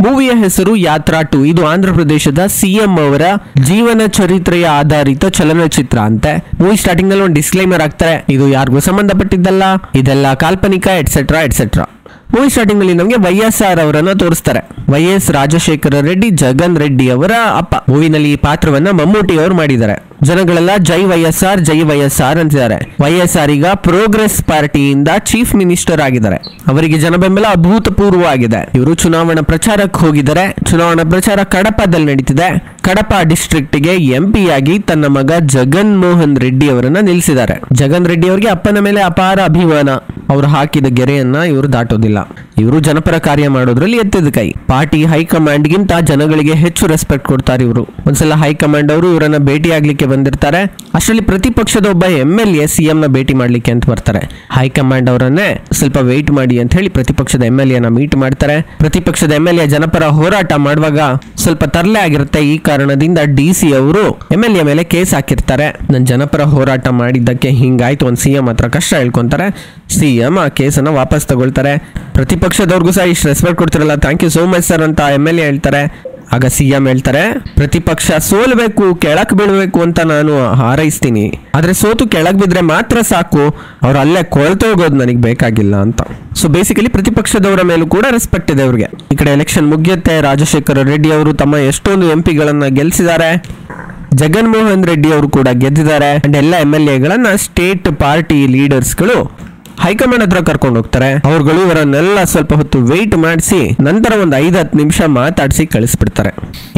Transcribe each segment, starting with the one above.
ಮೂವಿಯ ಹೆಸರು ಯಾತ್ರಾ 2. ಇದು ಆಂಧ್ರ ಪ್ರದೇಶದ ಸಿಎಂ ಅವರ ಜೀವನ ಚರಿತ್ರೆಯ ಆಧಾರಿತ ಚಲನಚಿತ್ರ ಅಂತೆ. ಮೂವಿ ಸ್ಟಾರ್ಟಿಂಗ್ ನಲ್ಲಿ ಒಂದು ಡಿಸ್ಕ್ಲೈಮರ್ ಆಗ್ತಾರೆ, ಇದು ಯಾರಿಗೂ ಸಂಬಂಧಪಟ್ಟಿದ್ದಲ್ಲ, ಇದೆಲ್ಲ ಕಾಲ್ಪನಿಕ ಎಟ್ಸೆಟ್ರಾ ಎಟ್ಸೆಟ್ರಾ. ಮೂವಿ ಸ್ಟಾರ್ಟಿಂಗ್ ನಲ್ಲಿ ನಮಗೆ YSR ಅವರನ್ನ ತೋರಿಸ್ತಾರೆ. YS ರಾಜಶೇಖರ ರೆಡ್ಡಿ, ಜಗನ್ ರೆಡ್ಡಿ ಅವರ ಅಪ್ಪ. ಮೂವಿನಲ್ಲಿ ಈ ಪಾತ್ರವನ್ನ ಮಮ್ಮೂಟಿ ಅವರು ಮಾಡಿದ್ದಾರೆ. ಜನಗಳೆಲ್ಲ ಜೈ YSR ಅಂತಿದ್ದಾರೆ. YSR ಈಗ ಪ್ರೋಗ್ರೆಸ್ ಪಾರ್ಟಿಯಿಂದ ಚೀಫ್ ಮಿನಿಸ್ಟರ್ ಆಗಿದ್ದಾರೆ. ಅವರಿಗೆ ಜನ ಬೆಂಬಲ ಅಭೂತಪೂರ್ವವಾಗಿದೆ. ಇವರು ಚುನಾವಣಾ ಪ್ರಚಾರಕ್ಕೆ ಹೋಗಿದ್ದಾರೆ. ಚುನಾವಣಾ ಪ್ರಚಾರ ಕಡಪದಲ್ಲಿ ನಡೀತಿದೆ. ಕಡಪ ಡಿಸ್ಟ್ರಿಕ್ಟ್ ಗೆ MP ಆಗಿ ತನ್ನ ಮಗ ಜಗನ್ ಮೋಹನ್ ರೆಡ್ಡಿ ಅವರನ್ನ ನಿಲ್ಲಿಸಿದ್ದಾರೆ. ಜಗನ್ ರೆಡ್ಡಿ ಅವರಿಗೆ ಅಪ್ಪನ ಮೇಲೆ ಅಪಾರ ಅಭಿಮಾನ. ಅವರು ಹಾಕಿದ ಗೆರೆಯನ್ನ ಇವರು ದಾಟೋದಿಲ್ಲ. ಇವರು ಜನಪರ ಕಾರ್ಯ ಮಾಡೋದ್ರಲ್ಲಿ ಎತ್ತಿದ ಕೈ. ಪಾರ್ಟಿ ಹೈಕಮಾಂಡ್ ಗಿಂತ ಜನಗಳಿಗೆ ಹೆಚ್ಚು ರೆಸ್ಪೆಕ್ಟ್ ಕೊಡ್ತಾರೆ ಇವರು. ಒಂದ್ಸಲ ಹೈಕಮಾಂಡ್ ಅವರು ಇವರನ್ನ ಭೇಟಿ ಆಗ್ಲಿಕ್ಕೆ ಬಂದಿರ್ತಾರೆ. ಅಷ್ಟರಲ್ಲಿ ಪ್ರತಿಪಕ್ಷದ ಒಬ್ಬ MLA CM ನ ಭೇಟಿ ಮಾಡ್ಲಿಕ್ಕೆ ಅಂತ ಬರ್ತಾರೆ. ಹೈಕಮಾಂಡ್ ಅವರನ್ನೇ ಸ್ವಲ್ಪ ವೇಟ್ ಮಾಡಿ ಅಂತ ಹೇಳಿ ಪ್ರತಿಪಕ್ಷದ MLA ನ ಮೀಟ್ ಮಾಡ್ತಾರೆ. ಪ್ರತಿಪಕ್ಷದ MLA ಜನಪರ ಹೋರಾಟ ಮಾಡುವಾಗ ಸ್ವಲ್ಪ ತರಲೆ ಆಗಿರುತ್ತೆ. ಈ ಕಾರಣದಿಂದ DC ಅವರು MLA ಮೇಲೆ ಕೇಸ್ ಹಾಕಿರ್ತಾರೆ. ನನ್ ಜನಪರ ಹೋರಾಟ ಮಾಡಿದ್ದಕ್ಕೆ ಹಿಂಗಾಯ್ತು ಒಂದು CM ಹತ್ರ ಕಷ್ಟ ಹೇಳ್ಕೊಂತಾರೆ. CM ಆ ಕೇಸನ್ನ ವಾಪಸ್ ತಗೊಳ್ತಾರೆ. ಪ್ರತಿಪಕ್ಷದವ್ರಿಗೂ ಸಹ ಇಷ್ಟು ರೆಸ್ಪೆಕ್ಟ್ ಕೊಡ್ತಿರಲ್ಲ, thank you so much sir ಅಂತ MLA ಹೇಳ್ತಾರೆ. ಆಗ CM ಹೇಳ್ತಾರೆ, ಪ್ರತಿಪಕ್ಷ ಸೋಲ್ಬೇಕು, ಕೆಳಕ್ ಬೀಳ್ಬೇಕು ಅಂತ ನಾನು ಹಾರೈಸ್ತೀನಿ, ಆದ್ರೆ ಸೋತು ಕೆಳಗ್ ಬಿದ್ರೆ ಮಾತ್ರ ಸಾಕು, ಅವ್ರು ಅಲ್ಲೇ ಕೊಳ್ತು ಹೋಗೋದು ನನಗೆ ಬೇಕಾಗಿಲ್ಲ ಅಂತ. ಸೊ ಬೇಸಿಕಲಿ ಪ್ರತಿಪಕ್ಷದವರ ಮೇಲೂ ಕೂಡ ರೆಸ್ಪೆಕ್ಟ್ ಇದೆ ಅವ್ರಿಗೆ. ಈ ಕಡೆ ಎಲೆಕ್ಷನ್ ಮುಗಿಯುತ್ತೆ. ರಾಜಶೇಖರ ರೆಡ್ಡಿ ಅವರು ತಮ್ಮ ಎಷ್ಟೊಂದು MP ಗಳನ್ನ ಗೆಲ್ಸಿದ್ದಾರೆ. ಜಗನ್ ಮೋಹನ್ ರೆಡ್ಡಿ ಅವರು ಕೂಡ ಗೆದ್ದಿದ್ದಾರೆ. ಅಂಡ್ ಎಲ್ಲ MLA ಗಳನ್ನ ಸ್ಟೇಟ್ ಪಾರ್ಟಿ ಲೀಡರ್ಸ್ಗಳು ಹೈಕಮಾಂಡ್ ಹತ್ರ ಕರ್ಕೊಂಡು ಹೋಗ್ತಾರೆ. ಅವ್ರುಗಳು ಇವರನ್ನೆಲ್ಲ ಸ್ವಲ್ಪ ಹೊತ್ತು ವೆಯ್ಟ್ ಮಾಡಿಸಿ ನಂತರ ಒಂದು 5-10 ನಿಮಿಷ ಮಾತಾಡಿಸಿ ಕಳಿಸ್ಬಿಡ್ತಾರೆ.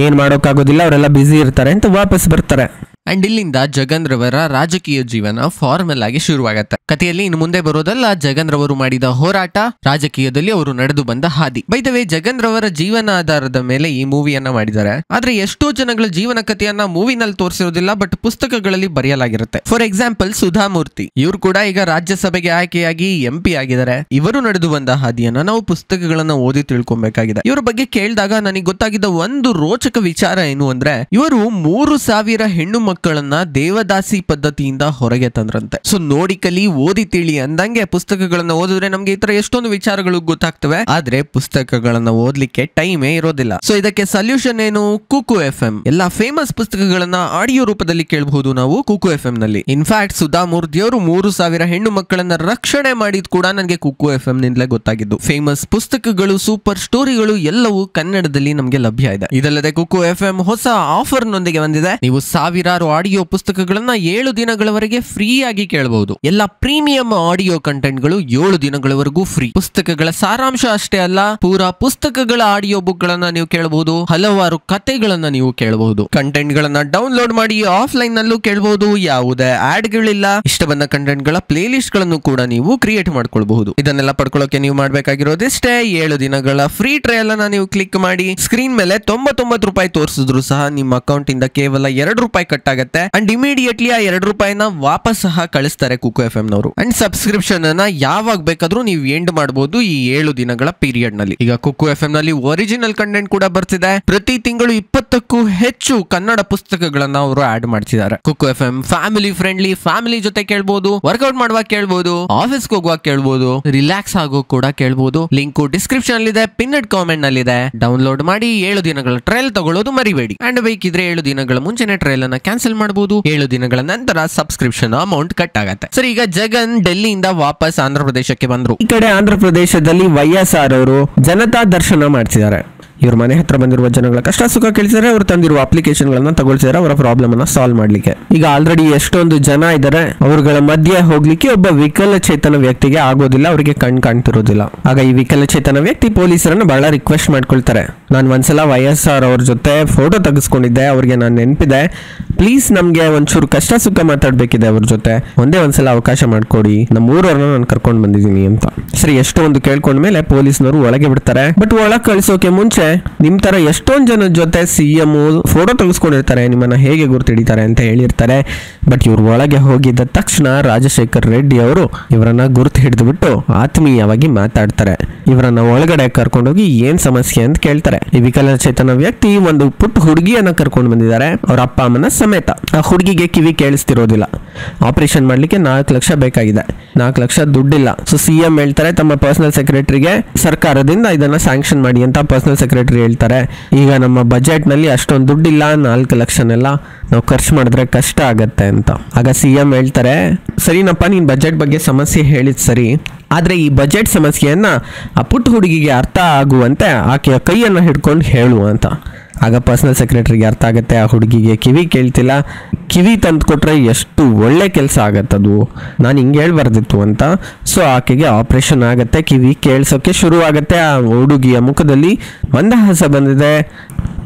ಏನ್ ಮಾಡೋಕ್ಕಾಗೋದಿಲ್ಲ, ಅವರೆಲ್ಲ ಬ್ಯುಸಿ ಇರ್ತಾರೆ ಅಂತ ವಾಪಸ್ ಬರ್ತಾರೆ. ಅಂಡ್ ಇಲ್ಲಿಂದ ಜಗನ್ ರವರ ರಾಜಕೀಯ ಜೀವನ ಫಾರ್ಮಲ್ ಆಗಿ ಶುರುವಾಗತ್ತೆ. ಕಥೆಯಲ್ಲಿ ಇನ್ನು ಮುಂದೆ ಬರೋದಲ್ಲ ಜಗನ್ ರವರು ಮಾಡಿದ ಹೋರಾಟ, ರಾಜಕೀಯದಲ್ಲಿ ಅವರು ನಡೆದು ಬಂದ ಹಾದಿ. ಬೈ ದ ವೇ, ಜಗನ್ ರವರ ಜೀವನ ಆಧಾರದ ಮೇಲೆ ಈ ಮೂವಿಯನ್ನ ಮಾಡಿದ್ದಾರೆ. ಆದ್ರೆ ಎಷ್ಟೋ ಜನಗಳ ಜೀವನ ಕಥೆಯನ್ನ ಮೂವಿನಲ್ಲಿ ತೋರಿಸಿರೋದಿಲ್ಲ, ಬಟ್ ಪುಸ್ತಕಗಳಲ್ಲಿ ಬರೆಯಲಾಗಿರುತ್ತೆ. ಫಾರ್ ಎಕ್ಸಾಂಪಲ್ ಸುಧಾಮೂರ್ತಿ, ಇವರು ಕೂಡ ಈಗ ರಾಜ್ಯಸಭೆಗೆ ಆಯ್ಕೆಯಾಗಿ MP ಆಗಿದ್ದಾರೆ. ಇವರು ನಡೆದು ಬಂದ ಹಾದಿಯನ್ನ ನಾವು ಪುಸ್ತಕಗಳನ್ನ ಓದಿ ತಿಳ್ಕೊಬೇಕಾಗಿದೆ. ಇವರ ಬಗ್ಗೆ ಕೇಳಿದಾಗ ನನಗೆ ಗೊತ್ತಾಗಿದ್ದ ಒಂದು ರೋಚಕ ವಿಚಾರ ಏನು ಅಂದ್ರೆ, ಇವರು 3,000 ಹೆಣ್ಣು ಮಕ್ಕಳನ್ನ ದೇವದಾಸಿ ಪದ್ಧತಿಯಿಂದ ಹೊರಗೆ ತಂದ್ರಂತೆ. ಸೊ ನೋಡಿ ಕಲಿ, ಓದಿ ತಿಳಿ ಅಂದಂಗೆ ಪುಸ್ತಕಗಳನ್ನ ಓದಿದ್ರೆ ನಮ್ಗೆ ಈ ತರ ಎಷ್ಟೊಂದು ವಿಚಾರಗಳು ಗೊತ್ತಾಗ್ತವೆ. ಆದ್ರೆ ಪುಸ್ತಕಗಳನ್ನ ಓದ್ಲಿಕ್ಕೆ ಟೈಮೇ ಇರೋದಿಲ್ಲ. ಸೊ ಇದಕ್ಕೆ ಸೊಲ್ಯೂಷನ್ ಏನು? ಕುಕು FM. ಎಲ್ಲ ಫೇಮಸ್ ಪುಸ್ತಕಗಳನ್ನ ಆಡಿಯೋ ರೂಪದಲ್ಲಿ ಕೇಳಬಹುದು ನಾವು ಕುಕು FM ನಲ್ಲಿ. ಇನ್ಫ್ಯಾಕ್ಟ್ ಸುಧಾಮೂರ್ತಿ ಅವರು 3,000 ಹೆಣ್ಣು ಮಕ್ಕಳನ್ನ ರಕ್ಷಣೆ ಮಾಡಿದ್ ಕೂಡ ನನಗೆ ಕುಕು FM ನಿಂದಲೇ ಗೊತ್ತಾಗಿದ್ದು. ಫೇಮಸ್ ಪುಸ್ತಕಗಳು, ಸೂಪರ್ ಸ್ಟೋರಿಗಳು ಎಲ್ಲವೂ ಕನ್ನಡದಲ್ಲಿ ನಮ್ಗೆ ಲಭ್ಯ ಇದೆ. ಇದಲ್ಲದೆ ಕುಕು FM ಹೊಸ ಆಫರ್ ನೊಂದಿಗೆ ಬಂದಿದೆ. ನೀವು ಸಾವಿರಾರು ಆಡಿಯೋ ಪುಸ್ತಕಗಳನ್ನ 7 ದಿನಗಳವರೆಗೆ ಫ್ರೀ ಆಗಿ ಕೇಳಬಹುದು. ಎಲ್ಲ ಪ್ರೀಮಿಯಂ ಆಡಿಯೋ ಕಂಟೆಂಟ್ ಗಳು 7 ದಿನಗಳವರೆಗೂ ಫ್ರೀ. ಪುಸ್ತಕಗಳ ಸಾರಾಂಶ ಅಷ್ಟೇ ಅಲ್ಲ, ಪೂರಾ ಪುಸ್ತಕಗಳ ಆಡಿಯೋ ಬುಕ್ ಗಳನ್ನ ನೀವು ಕೇಳಬಹುದು. ಹಲವಾರು ಕಥೆಗಳನ್ನ ನೀವು ಕೇಳಬಹುದು. ಕಂಟೆಂಟ್ ಗಳನ್ನ ಡೌನ್ಲೋಡ್ ಮಾಡಿ ಆಫ್ಲೈನ್ ನಲ್ಲೂ ಕೇಳಬಹುದು. ಯಾವುದೇ ಆಡ್ ಗಳಿಲ್ಲ. ಇಷ್ಟ ಬಂದ ಕಂಟೆಂಟ್ ಗಳ ಪ್ಲೇ ಲಿಸ್ಟ್ ಗಳನ್ನು ಕೂಡ ನೀವು ಕ್ರಿಯೇಟ್ ಮಾಡ್ಕೊಳ್ಬಹುದು. ಇದನ್ನೆಲ್ಲ ಪಡ್ಕೊಳ್ಳೋಕೆ ನೀವು ಮಾಡ್ಬೇಕಾಗಿರೋದಿಷ್ಟೇ, 7 ದಿನಗಳ ಫ್ರೀ ಟ್ರಯಲ್ ಅನ್ನ ನೀವು ಕ್ಲಿಕ್ ಮಾಡಿ ಸ್ಕ್ರೀನ್ ಮೇಲೆ 99 ರೂಪಾಯಿ ತೋರಿಸಿದ್ರು ಸಹ ನಿಮ್ಮ ಅಕೌಂಟ್ ಇಂದ ಕೇವಲ 2 ರೂಪಾಯಿ ಕಟ್ ಆಗುತ್ತೆ. ಅಂಡ್ ಇಮಿಡಿಯೇಟ್ಲಿ ಆ 2 ರೂಪಾಯಿನ ವಾಪಸ್ ಸಹ ಕಳಿಸ್ತಾರೆ ಕುಕು FM ನವರು. ಅಂಡ್ ಸಬ್ಸ್ಕ್ರಿಪ್ಷನ್ ಅನ್ನ ಯಾವಾಗ ಬೇಕಾದ್ರೂ ನೀವು ಎಂಡ್ ಮಾಡಬಹುದು ಈ 7 ದಿನಗಳ ಪೀರಿಯಡ್ ನಲ್ಲಿ. ಈಗ ಕುಕು FM ನಲ್ಲಿ ಒರಿಜಿನಲ್ ಕಂಟೆಂಟ್ ಕೂಡ ಬರ್ತಿದೆ. ಪ್ರತಿ ತಿಂಗಳು 20ಕ್ಕೂ ಹೆಚ್ಚು ಕನ್ನಡ ಪುಸ್ತಕಗಳನ್ನ ಅವರು ಆಡ್ ಮಾಡ್ತಿದ್ದಾರೆ. ಕುಕು FM ಫ್ಯಾಮಿಲಿ ಫ್ರೆಂಡ್ಲಿ, ಫ್ಯಾಮಿಲಿ ಜೊತೆ ಕೇಳಬಹುದು, ವರ್ಕೌಟ್ ಮಾಡುವಾಗ ಕೇಳಬಹುದು, ಆಫೀಸ್ಗೆ ಹೋಗುವಾಗ ಕೇಳಬಹುದು, ರಿಲ್ಯಾಕ್ಸ್ ಆಗೋ ಕೂಡ ಕೇಳಬಹುದು. ಲಿಂಕ್ ಡಿಸ್ಕ್ರಿಪ್ಷನ್ ಅಲ್ಲಿ ಇದೆ, ಪಿನ್ನಡ್ ಕಾಮೆಂಟ್ ನಲ್ಲಿ ಇದೆ. ಡೌನ್ಲೋಡ್ ಮಾಡಿ 7 ದಿನಗಳ ಟ್ರಯಲ್ ತಗೊಳ್ಳೋದು ಮರಿಬೇಡಿ. ಅಂಡ್ ಬೇಕಿದ್ರೆ 7 ದಿನಗಳ ಮುಂಚೆನೆ ಟ್ರಯಲ್ ಅನ್ನ ಕ್ಯಾನ್ಸಲ್ ಮಾಡಬಹುದು. 7 ದಿನಗಳ ನಂತರ ಸಬ್ಸ್ಕ್ರಿಪ್ಷನ್ ಅಮೌಂಟ್ ಕಟ್ ಆಗುತ್ತೆ. ಸರಿ, ಈಗ ಜಗನ್ ಡೆಲ್ಲಿಯಿಂದ ವಾಪಸ್ ಆಂಧ್ರ ಪ್ರದೇಶಕ್ಕೆ ಬಂದ್ರು. ಈ ಕಡೆ ಆಂಧ್ರ ಪ್ರದೇಶದಲ್ಲಿ YSR ಅವರು ಜನತಾ ದರ್ಶನ ಮಾಡ್ತಿದ್ದಾರೆ. ಇವ್ರ ಮನೆ ಹತ್ರ ಬಂದಿರುವ ಜನಗಳ ಕಷ್ಟ ಸುಖ ಕೇಳಿಸಿದ್ರೆ ಅವ್ರು ತಂದಿರುವ ಅಪ್ಲಿಕೇಶನ್ ಗಳನ್ನ ತಗೊಳ್ಸಿದಾರೆ ಅವರ ಪ್ರಾಬ್ಲಮ್ ಅನ್ನ ಸಾಲ್ವ್ ಮಾಡ್ಲಿಕ್ಕೆ. ಈಗ ಆಲ್ರೆಡಿ ಎಷ್ಟೊಂದು ಜನ ಇದ್ದಾರೆ, ಅವ್ರಗಳ ಮಧ್ಯೆ ಹೋಗ್ಲಿಕ್ಕೆ ಒಬ್ಬ ವಿಕಲಚೇತನ ವ್ಯಕ್ತಿಗೆ ಆಗೋದಿಲ್ಲ, ಅವರಿಗೆ ಕಾಣ್ತಿರೋದಿಲ್ಲ. ಆಗ ಈ ವಿಕಲಚೇತನ ವ್ಯಕ್ತಿ ಪೊಲೀಸರನ್ನ ಬಹಳ ರಿಕ್ವೆಸ್ಟ್ ಮಾಡ್ಕೊಳ್ತಾರೆ. ನಾನು ಒಂದ್ಸಲ YSR ಅವ್ರ ಜೊತೆ ಫೋಟೋ ತೆಗೆಸ್ಕೊಂಡಿದ್ದೆ, ಅವ್ರಿಗೆ ನಾನು ನೆನಪಿದೆ, ಪ್ಲೀಸ್ ನಮ್ಗೆ ಒಂಚೂರು ಕಷ್ಟ ಸುಖ ಮಾತಾಡ್ಬೇಕಿದೆ ಅವ್ರ ಜೊತೆ, ಒಂದ್ಸಲ ಅವಕಾಶ ಮಾಡ್ಕೊಡಿ, ನಮ್ಮ ಊರವ್ರನ್ನ ನಾನು ಕರ್ಕೊಂಡು ಬಂದಿದ್ದೀನಿ ಅಂತ. ಸರಿ, ಎಷ್ಟೋ ಒಂದು ಕೇಳ್ಕೊಂಡ್ಮೇಲೆ ಪೊಲೀಸ್ನವರು ಒಳಗೆ ಬಿಡ್ತಾರೆ. ಬಟ್ ಒಳಗೆ ಕಳಿಸೋಕೆ ಮುಂಚೆ ನಿಮ್ ತರ ಎಷ್ಟೊಂದ್ ಜನದ ಜೊತೆ CM ಫೋಟೋ ತೆಗೆಸ್ಕೊಂಡಿರ್ತಾರೆ, ನಿಮ್ಮನ್ನ ಹೇಗೆ ಗುರ್ತಿಡಿತಾರೆ ಅಂತ ಹೇಳಿರ್ತಾರೆ. ಬಟ್ ಇವ್ರು ಒಳಗೆ ಹೋಗಿದ್ದ ತಕ್ಷಣ ರಾಜಶೇಖರ್ ರೆಡ್ಡಿ ಅವರು ಇವರನ್ನ ಗುರ್ತು ಹಿಡಿದು ಬಿಟ್ಟು ಆತ್ಮೀಯವಾಗಿ ಮಾತಾಡ್ತಾರೆ. ಇವರನ್ನ ಒಳಗಡೆ ಕರ್ಕೊಂಡೋಗಿ ಏನ್ ಸಮಸ್ಯೆ ಅಂತ ಕೇಳ್ತಾರೆ. ಈ ವಿಕಲಚೇತನ ವ್ಯಕ್ತಿ ಒಂದು ಪುಟ್ಟ ಹುಡುಗಿಯನ್ನ ಕರ್ಕೊಂಡು ಬಂದಿದ್ದಾರೆ, ಅವ್ರ ಅಪ್ಪ ಅಮ್ಮನ ಸಮೇತ. ಆ ಹುಡುಗಿಗೆ ಕಿವಿ ಕೇಳಿಸ್ತಿರೋದಿಲ್ಲ. ಆಪರೇಷನ್ ಮಾಡ್ಲಿಕ್ಕೆ 4 ಲಕ್ಷ ಬೇಕಾಗಿದೆ. 4 ಲಕ್ಷ ದುಡ್ಡಿಲ್ಲ. ಸೊ CM ಹೇಳ್ತಾರೆ ತಮ್ಮ ಪರ್ಸನಲ್ ಸೆಕ್ರೆಟರಿಗೆ ಸರ್ಕಾರದಿಂದ ಇದನ್ನ ಸ್ಯಾಂಕ್ಷನ್ ಮಾಡಿ ಅಂತ ಪರ್ಸನಲ್ ಸೆಕ್ರೆಟರಿ ಸೆಕ್ರೆಟರಿ ಹೇಳ್ತಾರೆ, ಈಗ ನಮ್ಮ ಬಜೆಟ್ ನಲ್ಲಿ ಅಷ್ಟೊಂದು ದುಡ್ಡಿಲ್ಲ, 4 ಲಕ್ಷನೆಲ್ಲ ನಾವು ಖರ್ಚು ಮಾಡಿದ್ರೆ ಕಷ್ಟ ಆಗತ್ತೆ ಅಂತ. ಆಗ CM ಹೇಳ್ತಾರೆ, ಸರಿನಪ್ಪ ನೀನ್ ಬಜೆಟ್ ಬಗ್ಗೆ ಸಮಸ್ಯೆ ಹೇಳಿದ್ ಸರಿ, ಆದ್ರೆ ಈ ಬಜೆಟ್ ಸಮಸ್ಯೆಯನ್ನ ಆ ಪುಟ್ಟ ಹುಡುಗಿಗೆ ಅರ್ಥ ಆಗುವಂತೆ ಆಕೆಯ ಕೈಯನ್ನ ಹಿಡ್ಕೊಂಡು ಹೇಳು ಅಂತ. ಆಗ ಪರ್ಸನಲ್ ಸೆಕ್ರೆಟರಿಗೆ ಅರ್ಥ ಆಗುತ್ತೆ, ಆ ಹುಡುಗಿಗೆ ಕಿವಿ ಕೇಳ್ತಿಲ್ಲ, ಕಿವಿ ತಂದು ಕೊಟ್ರೆ ಎಷ್ಟು ಒಳ್ಳೆ ಕೆಲಸ ಆಗತ್ತದು, ನಾನು ಹಿಂಗೆ ಹೇಳ್ಬಾರ್ದಿತ್ತು ಅಂತ. ಸೊ ಆಕೆಗೆ ಆಪರೇಷನ್ ಆಗತ್ತೆ, ಕಿವಿ ಕೇಳಿಸೋಕೆ ಶುರು ಆಗತ್ತೆ. ಆ ಹುಡುಗಿಯ ಮುಖದಲ್ಲಿ ಮಂದಹಾಸ ಬಂದಿದೆ.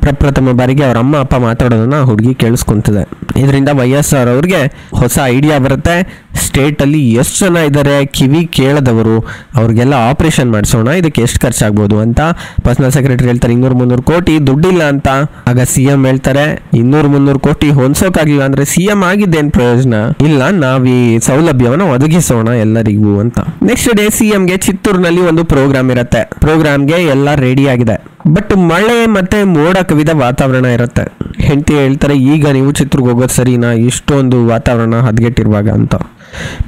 ಪ್ರಪ್ರಥಮ ಬಾರಿಗೆ ಅವ್ರ ಅಮ್ಮ ಅಪ್ಪ ಮಾತಾಡೋದನ್ನ ಹುಡುಗಿ ಕೇಳಿಸ್ಕೊಂತಿದೆ. ಇದರಿಂದ YSR ಅವ್ರಿಗೆ ಹೊಸ ಐಡಿಯಾ ಬರುತ್ತೆ. ಸ್ಟೇಟಲ್ಲಿ ಎಷ್ಟು ಜನ ಇದ್ದಾರೆ ಕಿವಿ ಕೇಳದವರು, ಅವ್ರಿಗೆಲ್ಲ ಆಪರೇಷನ್ ಮಾಡಿಸೋಣ, ಇದಕ್ಕೆ ಎಷ್ಟು ಖರ್ಚಾಗ್ಬೋದು ಅಂತ. ಪರ್ಸನಲ್ ಸೆಕ್ರೆಟರಿ ಹೇಳ್ತಾರೆ 200-300 ಕೋಟಿ ದುಡ್ಡಿಲ್ಲ ಅಂತ. ಆಗ CM ಹೇಳ್ತಾರೆ 200-300 ಕೋಟಿ ಹೊಂದ್ಸೋಕಾಗಿಲ್ಲ ಅಂದ್ರೆ CM ಆಗಿದ್ದೇನು ಪ್ರಯೋಜನ ಇಲ್ಲ, ನಾವ್ ಈ ಸೌಲಭ್ಯವನ್ನು ಒದಗಿಸೋಣ ಎಲ್ಲರಿಗೂ ಅಂತ. ನೆಕ್ಸ್ಟ್ ಡೇ CMಗೆ ಚಿತ್ತೂರಿನಲ್ಲಿ ಒಂದು ಪ್ರೋಗ್ರಾಮ್ ಇರುತ್ತೆ. ಪ್ರೋಗ್ರಾಮ್ಗೆ ಎಲ್ಲ ರೆಡಿ ಆಗಿದೆ, ಬಟ್ ಮಳೆ ಮತ್ತೆ ಮೋಡ ಕವಿದ ವಾತಾವರಣ ಇರುತ್ತೆ. ಹೆಂಡತಿ ಹೇಳ್ತಾರೆ, ಈಗ ನೀವು ಚಿತ್ರಕ್ಕೆ ಹೋಗೋದು ಸರಿನಾ, ಇಷ್ಟೊಂದು ವಾತಾವರಣ ಹದಗೆಟ್ಟಿರುವಾಗ ಅಂತ.